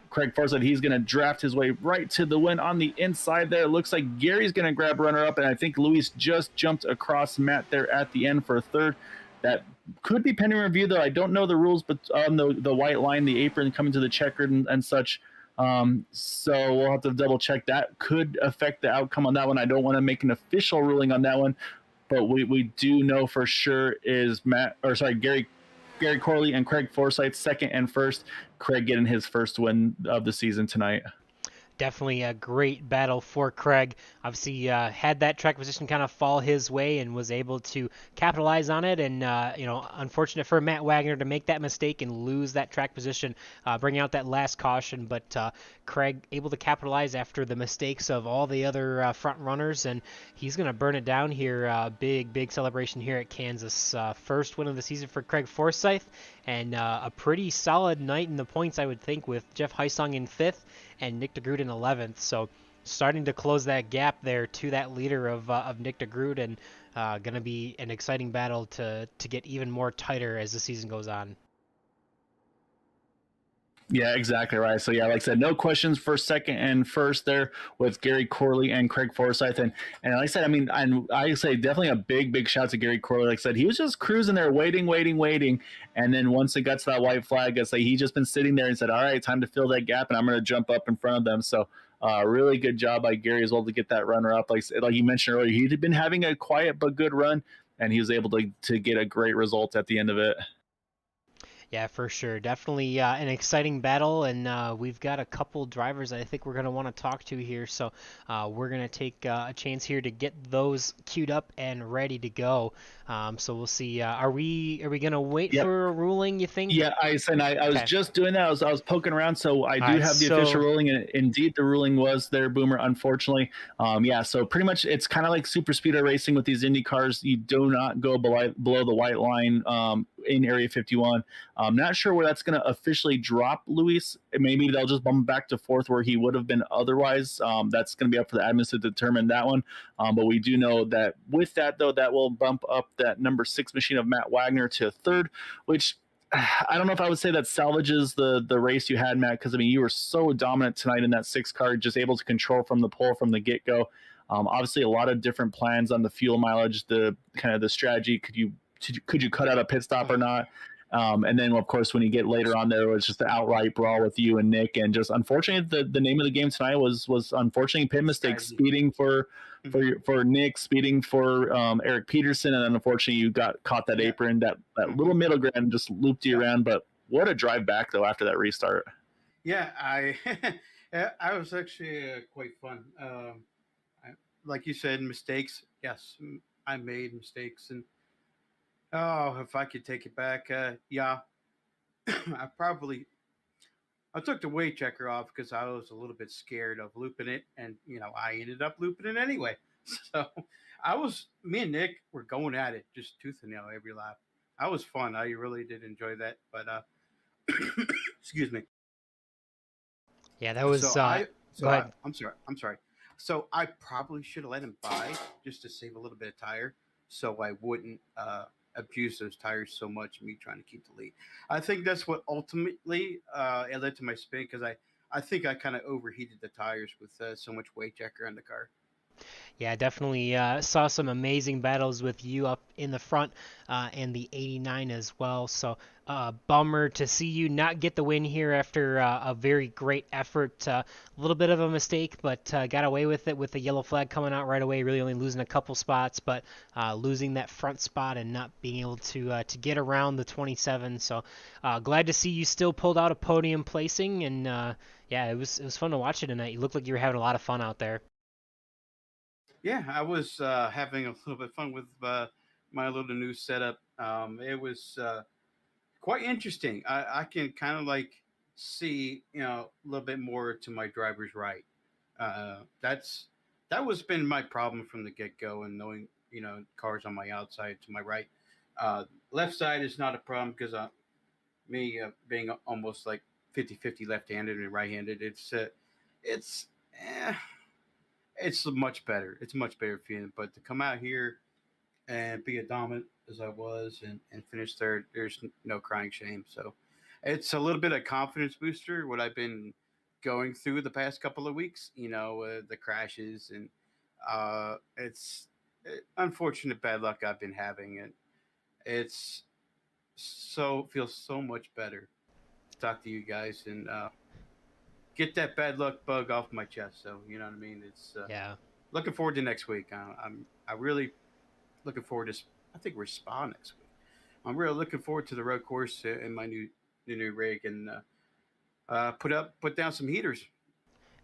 Craig Forsyth, he's going to draft his way right to the win on the inside there. It looks like Gary's going to grab runner-up, and I think Luis just jumped across Matt there at the end for a third. That could be pending review, though. I don't know the rules, but on the white line, the apron coming to the checkered and such. So we'll have to double-check. That could affect the outcome on that one. I don't want to make an official ruling on that one, but we do know for sure is Gary Corley and Craig Forsyth second and first. Craig getting his first win of the season tonight. Definitely a great battle for Craig. Obviously, had that track position kind of fall his way and was able to capitalize on it. And, unfortunate for Matt Wagner to make that mistake and lose that track position, bringing out that last caution. But Craig able to capitalize after the mistakes of all the other front runners, and he's going to burn it down here. Big celebration here at Kansas. First win of the season for Craig Forsyth, and a pretty solid night in the points, I would think, with Jeff Heisung in 5th and Nick DeGroot in 11th. So starting to close that gap there to that leader of Nick DeGroot, and going to be an exciting battle to get even more tighter as the season goes on. Yeah, exactly right. So yeah, like I said, no questions for second and first there with Gary Corley and Craig Forsyth. And like I said, I say definitely a big shout to Gary Corley. Like I said, he was just cruising there, waiting. And then once it got to that white flag, I say he just been sitting there and said, all right, time to fill that gap, and I'm going to jump up in front of them. So really good job by Gary as well to get that runner up. Like you mentioned earlier, he'd been having a quiet but good run, and he was able to get a great result at the end of it. Yeah, for sure. Definitely an exciting battle, and we've got a couple drivers that I think we're going to want to talk to here. So we're going to take a chance here to get those queued up and ready to go. So we'll see. Are we going to wait for a ruling, you think? Yeah, I was just doing that. I was poking around, so I do have the official ruling, and indeed the ruling was there, Boomer, unfortunately. So pretty much it's kind of like super speedway racing with these Indy cars. You do not go below the white line in Area 51. I'm not sure where that's going to officially drop Luis. Maybe they'll just bump him back to 4th where he would have been otherwise. That's going to be up for the admins to determine that one. But we do know that with that, though, that will bump up that number 6 machine of Matt Wagner to 3rd, which I don't know if I would say that salvages the race you had, Matt, because, you were so dominant tonight in that 6 car, just able to control from the pole from the get-go. Obviously, a lot of different plans on the fuel mileage, the kind of the strategy. Could you cut out a pit stop or not? And then, of course, when you get later on there, it was just the outright brawl with you and Nick. And just unfortunately, the name of the game tonight was unfortunately pit mistakes, speeding for Nick, speeding for Eric Peterson. And then, unfortunately, you got caught that apron, that little middle ground just looped you around. But what a drive back, though, after that restart. Yeah, I was actually quite fun. Like you said, mistakes. Yes, I made mistakes. And if I could take it back, I took the weight checker off because I was a little bit scared of looping it, and I ended up looping it anyway. So me and Nick were going at it, just tooth and nail every lap. That was fun. I really did enjoy that. But excuse me. Yeah, that was. Go ahead. I'm sorry. So I probably should have let him buy just to save a little bit of tire, so I wouldn't abuse those tires so much, me trying to keep the lead. I think that's what ultimately it led to my spin, because I think I kind of overheated the tires with so much weight checker on the car. Yeah, definitely saw some amazing battles with you up in the front and the 89 as well. So bummer to see you not get the win here after a very great effort. A little bit of a mistake, but got away with it with the yellow flag coming out right away. Really only losing a couple spots, but losing that front spot and not being able to get around the 27. So glad to see you still pulled out a podium placing, and yeah, it was fun to watch it tonight. You looked like you were having a lot of fun out there. Yeah, I was having a little bit of fun with my little new setup. It was quite interesting. I can kind of like see, a little bit more to my driver's right. That's that was been my problem from the get go, and knowing cars on my outside to my right. Left side is not a problem because me being almost like 50-50 left-handed and right-handed, it's eh, it's much better. It's a much better feeling. But to come out here and be as dominant as I was and finish third, there's no crying shame. So it's a little bit of confidence booster. What I've been going through the past couple of weeks, the crashes and it's unfortunate bad luck I've been having, and it's feels so much better to talk to you guys and get that bad luck bug off my chest. So you know what I mean. It's Yeah. looking forward to next week. I really looking forward to. I think we're Spa next week. I'm really looking forward to the road course in my new rig and put down some heaters.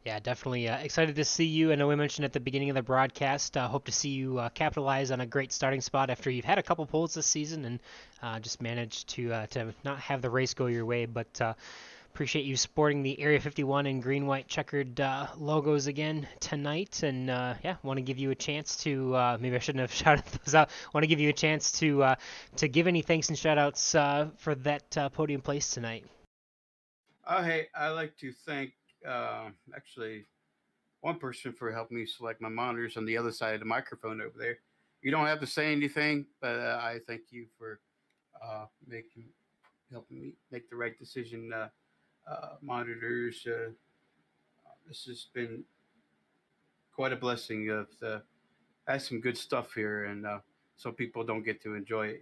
Yeah, definitely excited to see you. I know we mentioned at the beginning of the broadcast. Hope to see you capitalize on a great starting spot after you've had a couple poles this season and just managed to not have the race go your way. But appreciate you sporting the Area 51 and green white checkered logos again tonight. And yeah, want to give you a chance to maybe I shouldn't have shouted those out. Want to give you a chance to give any thanks and shout outs for that podium place tonight. Oh, hey, I like to thank actually one person for helping me select my monitors on the other side of the microphone over there. You don't have to say anything, but I thank you for making helping me make the right decision. Monitors. This has been quite a blessing. Of has some good stuff here, and some people don't get to enjoy it.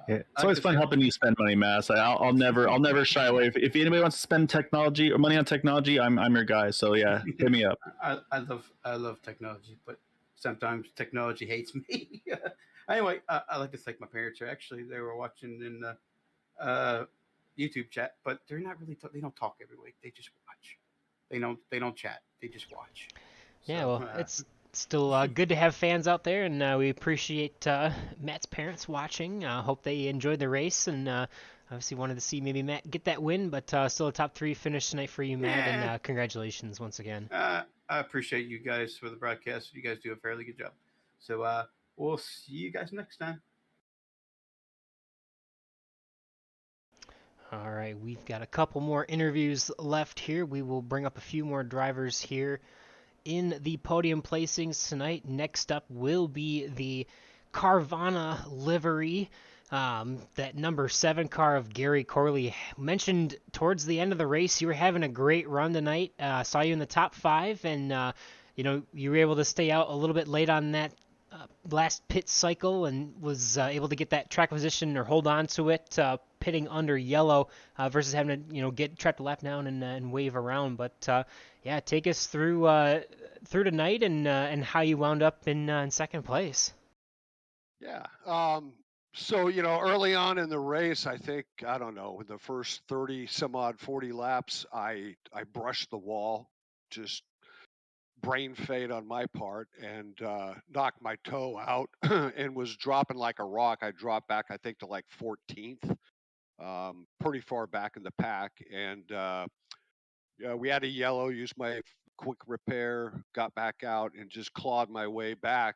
Yeah, it's I like always to fun say, helping you spend money, Mass. I'll never shy away. If anybody wants to spend technology or money on technology, I'm your guy. So yeah, hit me up. I love technology, but sometimes technology hates me. Anyway, I like to thank my parents. Actually, they were watching in uh, YouTube chat, but they're not really. They don't talk every week. They just watch. They don't chat. They just watch. Yeah, So well, it's still good to have fans out there, and we appreciate Matt's parents watching. Hope they enjoyed the race, and obviously wanted to see maybe Matt get that win, but still a top 3 finish tonight for you, Matt, and yeah, congratulations once again. I appreciate you guys for the broadcast. You guys do a fairly good job. So we'll see you guys next time. All right, we've got a couple more interviews left here. We will bring up a few more drivers here in the podium placings tonight. Next up will be the Carvana livery. That number 7 car of Gary Corley. Mentioned towards the end of the race, you were having a great run tonight. Saw you in the top 5, and you were able to stay out a little bit late on that last pit cycle and was able to get that track position or hold on to it, pitting under yellow versus having to get trapped a lap down and wave around. But yeah, take us through tonight and how you wound up in second place. Yeah. So, early on in the race, I think, I don't know, in the first 30 some odd 40 laps, I brushed the wall, just brain fade on my part, and knocked my toe out and was dropping like a rock. I dropped back, I think, to like 14th, pretty far back in the pack. And yeah, we had a yellow, used my quick repair, got back out, and just clawed my way back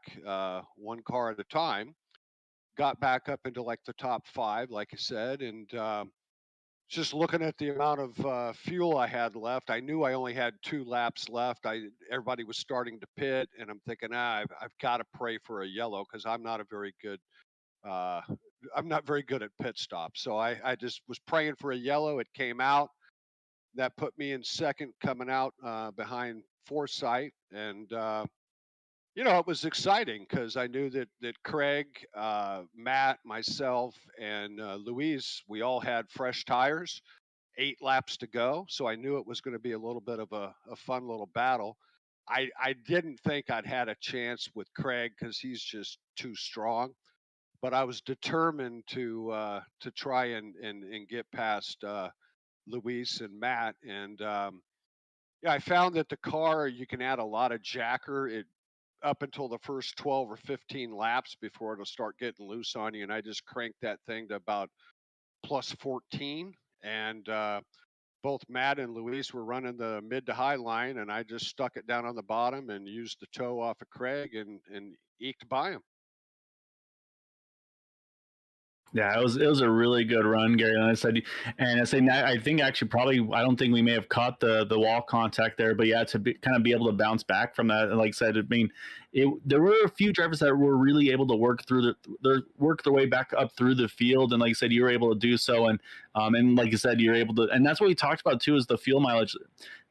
one car at a time. Got back up into like the top 5, like I said, and just looking at the amount of fuel I had left, I knew I only had 2 laps left. Everybody was starting to pit, and I'm thinking, I've got to pray for a yellow because uh, I'm not very good at pit stops. So I just was praying for a yellow. It came out. That put me in second, coming out behind Foresight, and It was exciting because I knew that Craig, Matt, myself, and Luis, we all had fresh tires, 8 laps to go. So I knew it was going to be a little bit of a fun little battle. I didn't think I'd had a chance with Craig because he's just too strong. But I was determined to try and get past Luis and Matt. And yeah, I found that the car, you can add a lot of jacker. It up until the first 12 or 15 laps before it'll start getting loose on you. And I just cranked that thing to about plus 14. And both Matt and Luis were running the mid to high line, and I just stuck it down on the bottom and used the toe off of Craig and eked by him. Yeah, it was a really good run, Gary. I think actually probably I don't think we may have caught the wall contact there, but yeah, to kind of be able to bounce back from that, and like I said, I mean, there were a few drivers that were really able to work through work their way back up through the field, and like I said, you were able to do so, and like you said, you're able to, and that's what we talked about too, is the fuel mileage.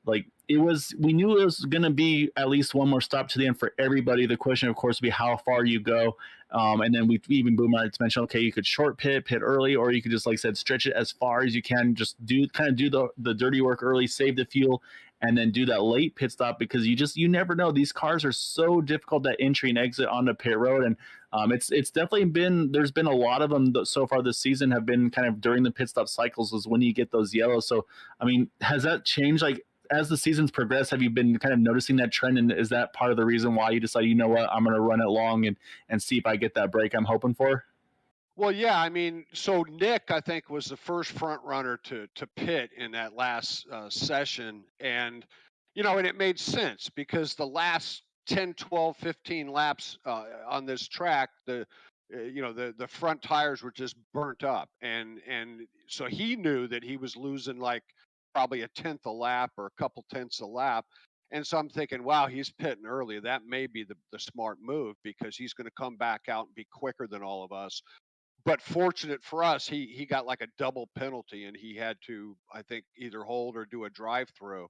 Like we knew it was going to be at least one more stop to the end for everybody. The question, of course, would be how far you go. And then we even Boomer mentioned, okay, you could short pit early, or you could just, like I said, stretch it as far as you can. Just do the dirty work early, save the fuel, and then do that late pit stop, because you never know. These cars are so difficult at entry and exit onto pit road, and it's definitely there's been a lot of them so far this season have been kind of during the pit stop cycles is when you get those yellows. So I mean, has that changed? Like, as the seasons progress, have you been kind of noticing that trend? And is that part of the reason why you decided, you know what, I'm going to run it long and see if I get that break I'm hoping for? Well, yeah, I mean, so Nick, I think, was the first front runner to pit in that last session. And, and it made sense because the last 10, 12, 15 laps on this track, the front tires were just burnt up. And so he knew that he was losing like probably a tenth a lap or a couple tenths a lap. And so I'm thinking, wow, he's pitting early. That may be the smart move because he's going to come back out and be quicker than all of us. But fortunate for us, he got like a double penalty and he had to, I think, either hold or do a drive through.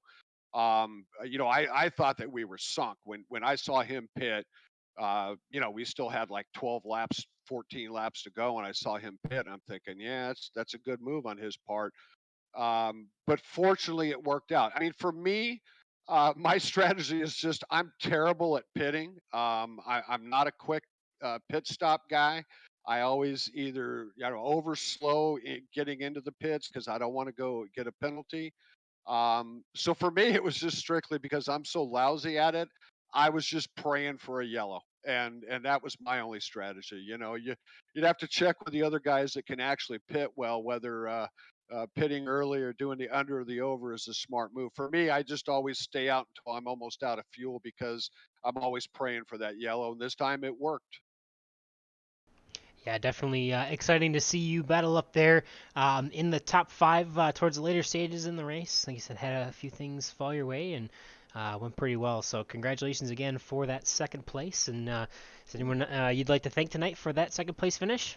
I thought that we were sunk when I saw him pit. We still had like 12 laps, 14 laps to go, and I saw him pit. And I'm thinking, yeah, that's a good move on his part. But fortunately, it worked out. I mean, for me, my strategy is just I'm terrible at pitting. I'm not a quick pit stop guy. I always either over slow getting into the pits because I don't want to go get a penalty. So for me, it was just strictly because I'm so lousy at it. I was just praying for a yellow, and that was my only strategy. You'd have to check with the other guys that can actually pit well, whether pitting early or doing the under or the over is a smart move. For me, I just always stay out until I'm almost out of fuel because I'm always praying for that yellow, and this time it worked. Yeah, definitely exciting to see you battle up there in the top five towards the later stages in the race. Like you said, had a few things fall your way and went pretty well. So congratulations again for that second place. And is anyone you'd like to thank tonight for that second place finish?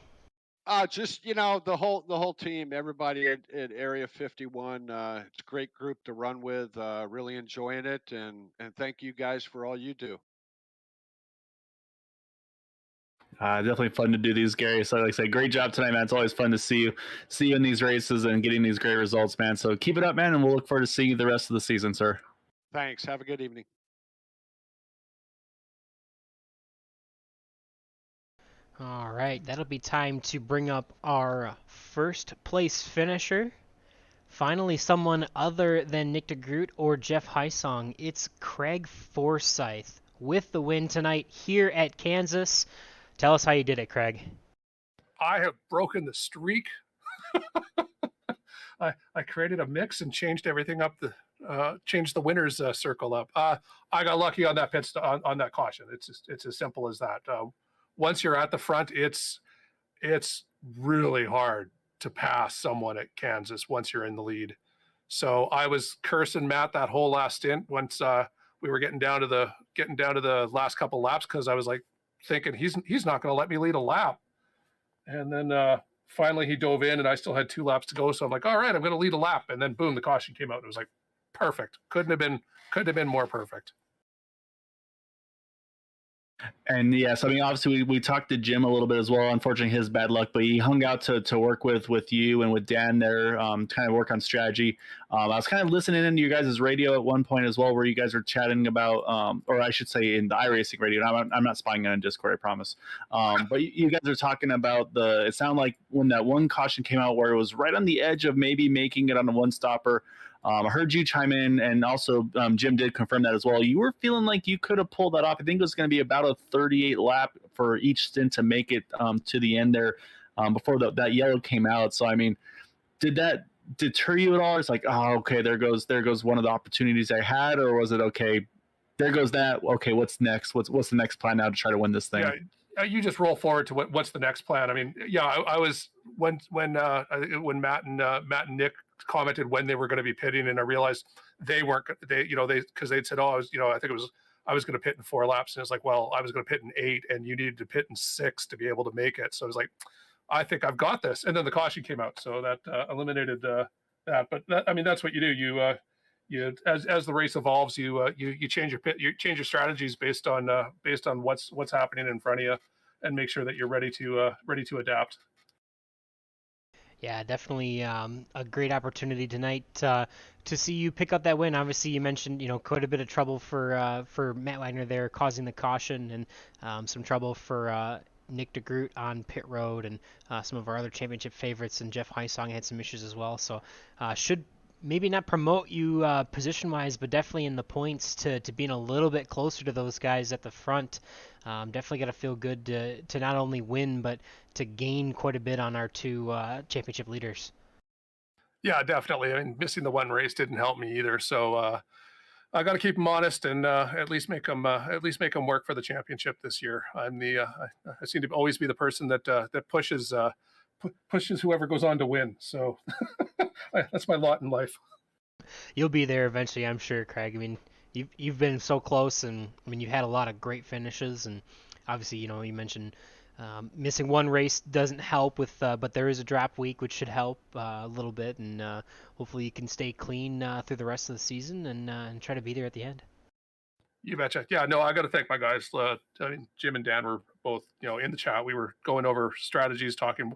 Just the whole team, everybody at Area 51. It's a great group to run with. Really enjoying it, and thank you guys for all you do. Definitely fun to do these, Gary. So like I said, great job tonight, man. It's always fun to see you in these races and getting these great results, man. So keep it up, man, and we'll look forward to seeing you the rest of the season, sir. Thanks. Have a good evening. All right, that'll be time to bring up our first place finisher. Finally, someone other than Nick DeGroot or Jeff Heisong. It's Craig Forsyth with the win tonight here at Kansas. Tell us how you did it, Craig. I have broken the streak. I created a mix and changed everything up. Changed the winners circle up. I got lucky on that on that caution. It's as simple as that. Once you're at the front, it's really hard to pass someone at Kansas once you're in the lead. So I was cursing Matt that whole last stint once we were getting down to the last couple laps because I was like thinking he's not going to let me lead a lap. And then finally he dove in and I still had 2 laps to go. So I'm like, all right, I'm going to lead a lap. And then boom, the caution came out. And it was like perfect. Couldn't have been more perfect. And yes, I mean, obviously we talked to Jim a little bit as well. Unfortunately, his bad luck, but he hung out to work with you and with Dan there, kind of work on strategy. I was kind of listening into your guys' radio at one point as well, where you guys were chatting about, or I should say in the iRacing radio. I'm not spying on Discord, I promise. But you guys are talking about it sounded like when that one caution came out where it was right on the edge of maybe making it on a one stopper. I heard you chime in, and also Jim did confirm that as well. You were feeling like you could have pulled that off. I think it was going to be about a 38 lap for each stint to make it to the end there before that yellow came out. So, I mean, did that deter you at all? It's like, oh, okay, there goes one of the opportunities I had, or was it okay? There goes that. Okay, what's next? What's the next plan now to try to win this thing? Yeah, you just roll forward to what's the next plan. I mean, yeah, I was when Matt and Nick commented when they were going to be pitting, and I realized they weren't. Because they'd said, I think I was going to pit in 4 laps, and it's like, well, I was going to pit in 8, and you needed to pit in 6 to be able to make it. So I was like, I think I've got this. And then the caution came out, so that eliminated that. But that's what you do. You as the race evolves, you change your strategies based on what's happening in front of you, and make sure that you're ready to adapt. Yeah, definitely a great opportunity tonight to see you pick up that win. Obviously, you mentioned quite a bit of trouble for Matt Wagner there, causing the caution, and some trouble for Nick DeGroot on pit road, and some of our other championship favorites, and Jeff Heisong had some issues as well. So should maybe not promote you position-wise, but definitely in the points to being a little bit closer to those guys at the front. Definitely got to feel good to not only win, but to gain quite a bit on our 2 championship leaders. Yeah, definitely. I mean, missing the one race didn't help me either. So I got to keep them honest and at least make them work for the championship this year. I seem to always be the person that pushes whoever goes on to win. So that's my lot in life. You'll be there eventually, I'm sure, Craig. I mean, you've been so close, and I mean, you've had a lot of great finishes, and obviously, you mentioned missing one race doesn't help with, but there is a drop week which should help a little bit, and hopefully you can stay clean through the rest of the season and try to be there at the end. You betcha. Yeah, no, I got to thank my guys. I mean, Jim and Dan were both, in the chat. We were going over strategies, talking,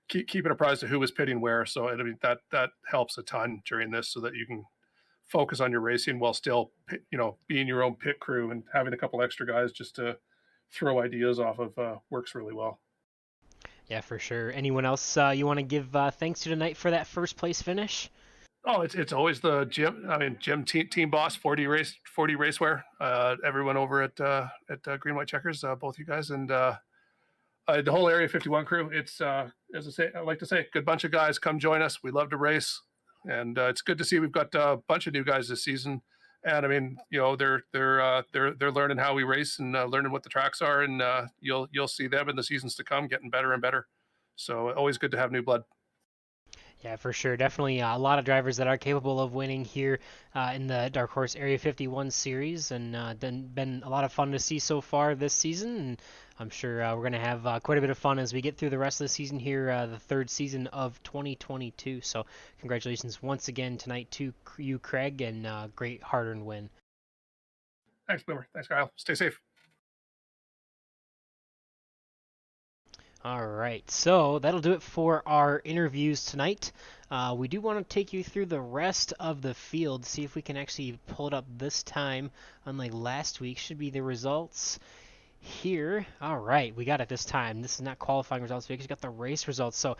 keeping apprised of who was pitting where. So I mean, that helps a ton during this, so that you can focus on your racing while still, being your own pit crew, and having a couple extra guys just to throw ideas off of works really well. Yeah, for sure. Anyone else you want to give thanks to tonight for that first place finish? Oh, it's always the Jim. I mean, Jim, team boss, 40 racewear. Everyone over at Green White Checkers, both you guys, and the whole Area 51 crew. It's as I like to say, good bunch of guys. Come join us. We love to race, and it's good to see we've got a bunch of new guys this season. And I mean, they're learning how we race, and learning what the tracks are, and you'll see them in the seasons to come getting better and better. So always good to have new blood. Yeah, for sure. Definitely a lot of drivers that are capable of winning here in the Dark Horse Area 51 series, and been a lot of fun to see so far this season. And I'm sure we're going to have quite a bit of fun as we get through the rest of the season here, the 3rd season of 2022. So congratulations once again tonight to you, Craig, and great hard-earned win. Thanks, Boomer. Thanks, Kyle. Stay safe. All right, so that'll do it for our interviews tonight. We do want to take you through the rest of the field, see if we can actually pull it up this time, unlike last week. Should be the results here. All right, we got it this time. This is not qualifying results. We actually got the race results. So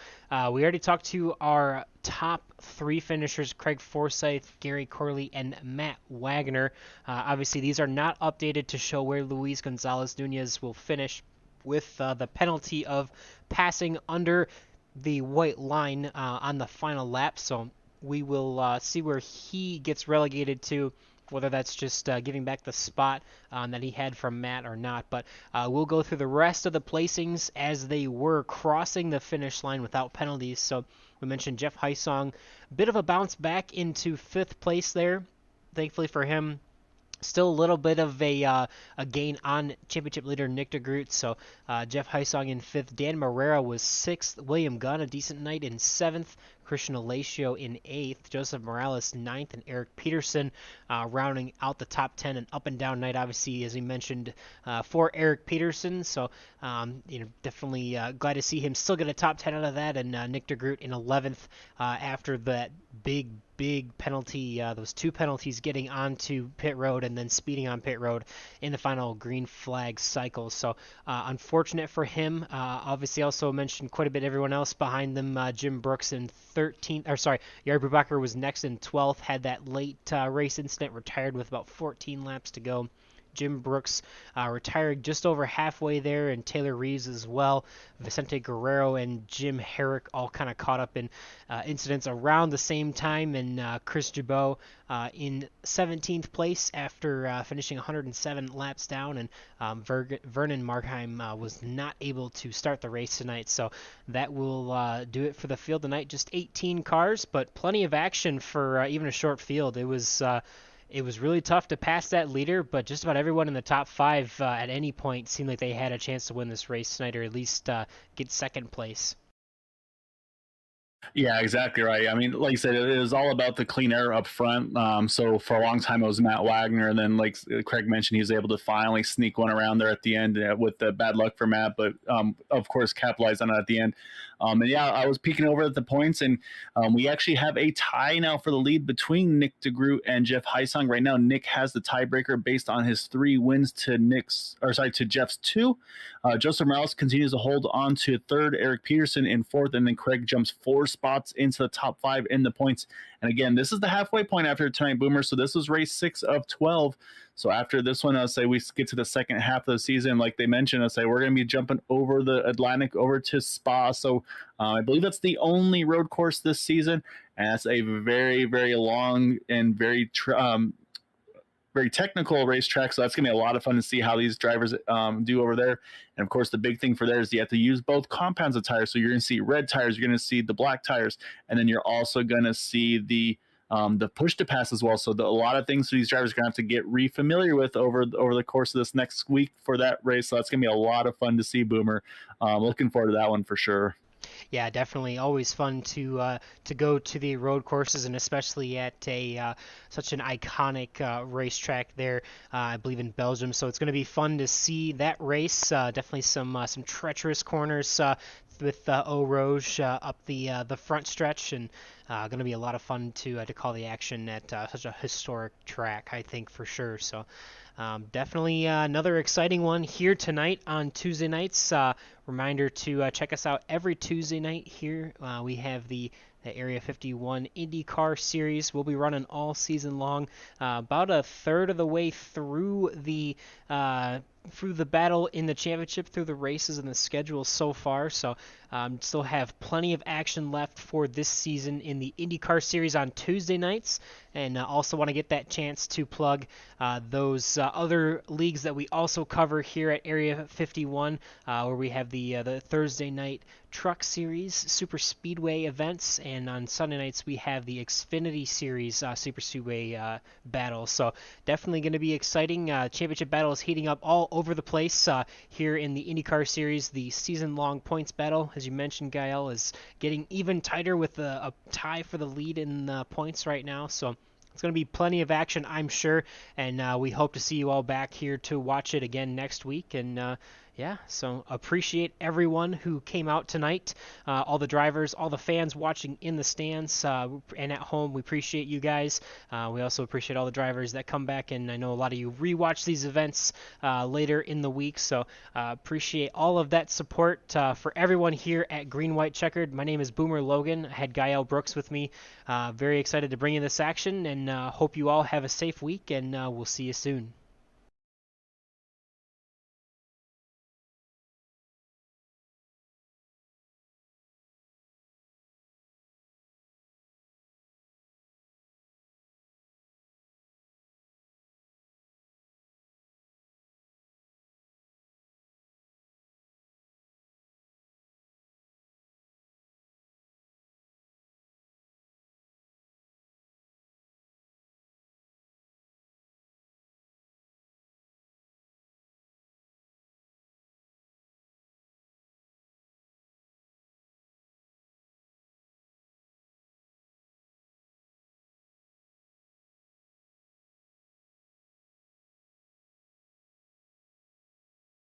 we already talked to our top 3 finishers, Craig Forsyth, Gary Corley, and Matt Wagner. Obviously, these are not updated to show where Luis Gonzalez Nunez will finish, with the penalty of passing under the white line on the final lap. So we will see where he gets relegated to, whether that's just giving back the spot that he had from Matt or not. But we'll go through the rest of the placings as they were crossing the finish line without penalties. So we mentioned Jeff Heisong, a bit of a bounce back into 5th place there. Thankfully for him, still a little bit of a gain on championship leader Nick DeGroot. So Jeff Heisong in 5th. Dan Marrera was 6th. William Gunn, a decent night, in 7th. Christian Alacio in 8th, Joseph Morales 9th, and Eric Peterson rounding out the top 10. An up and down night, obviously, as we mentioned, for Eric Peterson. So, definitely glad to see him still get a top 10 out of that. And Nick DeGroot in 11th after that big penalty, those 2 penalties getting onto pit road and then speeding on pit road in the final green flag cycle. So unfortunate for him. Obviously also mentioned quite a bit everyone else behind them. Jim Brooks in 13th, or sorry, Jair Bubacker was next in 12th, had that late race incident, retired with about 14 laps to go. Jim Brooks retired just over halfway there, and Taylor Reeves as well. Vicente Guerrero and Jim Herrick all kind of caught up in incidents around the same time, and Chris Jabot in 17th place after finishing 107 laps down, and Vernon Markheim was not able to start the race tonight, so that will do it for the field tonight. Just 18 cars, but plenty of action for even a short field. It was really tough to pass that leader, but just about everyone in the top 5 at any point seemed like they had a chance to win this race tonight, or at least get second place. Yeah, exactly right. I mean, like you said, it was all about the clean air up front. So for a long time, it was Matt Wagner. And then, like Craig mentioned, he was able to finally sneak one around there at the end with the bad luck for Matt, but of course, capitalized on it at the end. And yeah, I was peeking over at the points, and we actually have a tie now for the lead between Nick DeGroot and Jeff Heisong. Right now, Nick has the tiebreaker based on his 3 wins to Jeff's 2. Joseph Morales continues to hold on to 3rd, Eric Peterson in 4th, and then Craig jumps 4 spots into the top 5 in the points. And again, this is the halfway point after tonight, Boomer. So this was race 6 of 12. So after this one, I'll say we get to the second half of the season. Like they mentioned, I'll say we're going to be jumping over the Atlantic over to Spa. So I believe that's the only road course this season. And that's a very, very long and very technical racetrack. So that's going to be a lot of fun to see how these drivers do over there. And of course, the big thing for there is you have to use both compounds of tires. So you're going to see red tires, you're going to see the black tires, and then you're also going to see the push to pass as well. So a lot of things for these drivers are going to have to get re-familiar with over the course of this next week for that race. So that's going to be a lot of fun to see, Boomer. Looking forward to that one for sure. Yeah, definitely. Always fun to go to the road courses, and especially at such an iconic racetrack there, I believe in Belgium. So it's going to be fun to see that race. Definitely some treacherous corners with Eau Rouge up the front stretch, and going to be a lot of fun to call the action at such a historic track, I think, for sure. So definitely another exciting one here tonight on Tuesday nights. Reminder to check us out every Tuesday night here. We have the Area 51 IndyCar Series. We'll be running all season long. About a third of the way through the battle in the championship, through the races and the schedule so far. So still have plenty of action left for this season in the IndyCar Series on Tuesday nights. And also want to get that chance to plug those other leagues that we also cover here at Area 51, where we have the Thursday night Truck Series Super Speedway events, and on Sunday nights we have the Xfinity Series Super Speedway battle. So definitely going to be exciting. Championship battle is heating up all over the place here in the IndyCar Series. The season-long points battle, as you mentioned, Gael, is getting even tighter with a tie for the lead in points right now. So it's going to be plenty of action, I'm sure, and we hope to see you all back here to watch it again next week. And yeah, so appreciate everyone who came out tonight, all the drivers, all the fans watching in the stands and at home. We appreciate you guys. We also appreciate all the drivers that come back, and I know a lot of you rewatch these events later in the week, so appreciate all of that support for everyone here at Green White Checkered. My name is Boomer Logan. I had Gael Brooks with me. Very excited to bring you this action, and hope you all have a safe week, and we'll see you soon.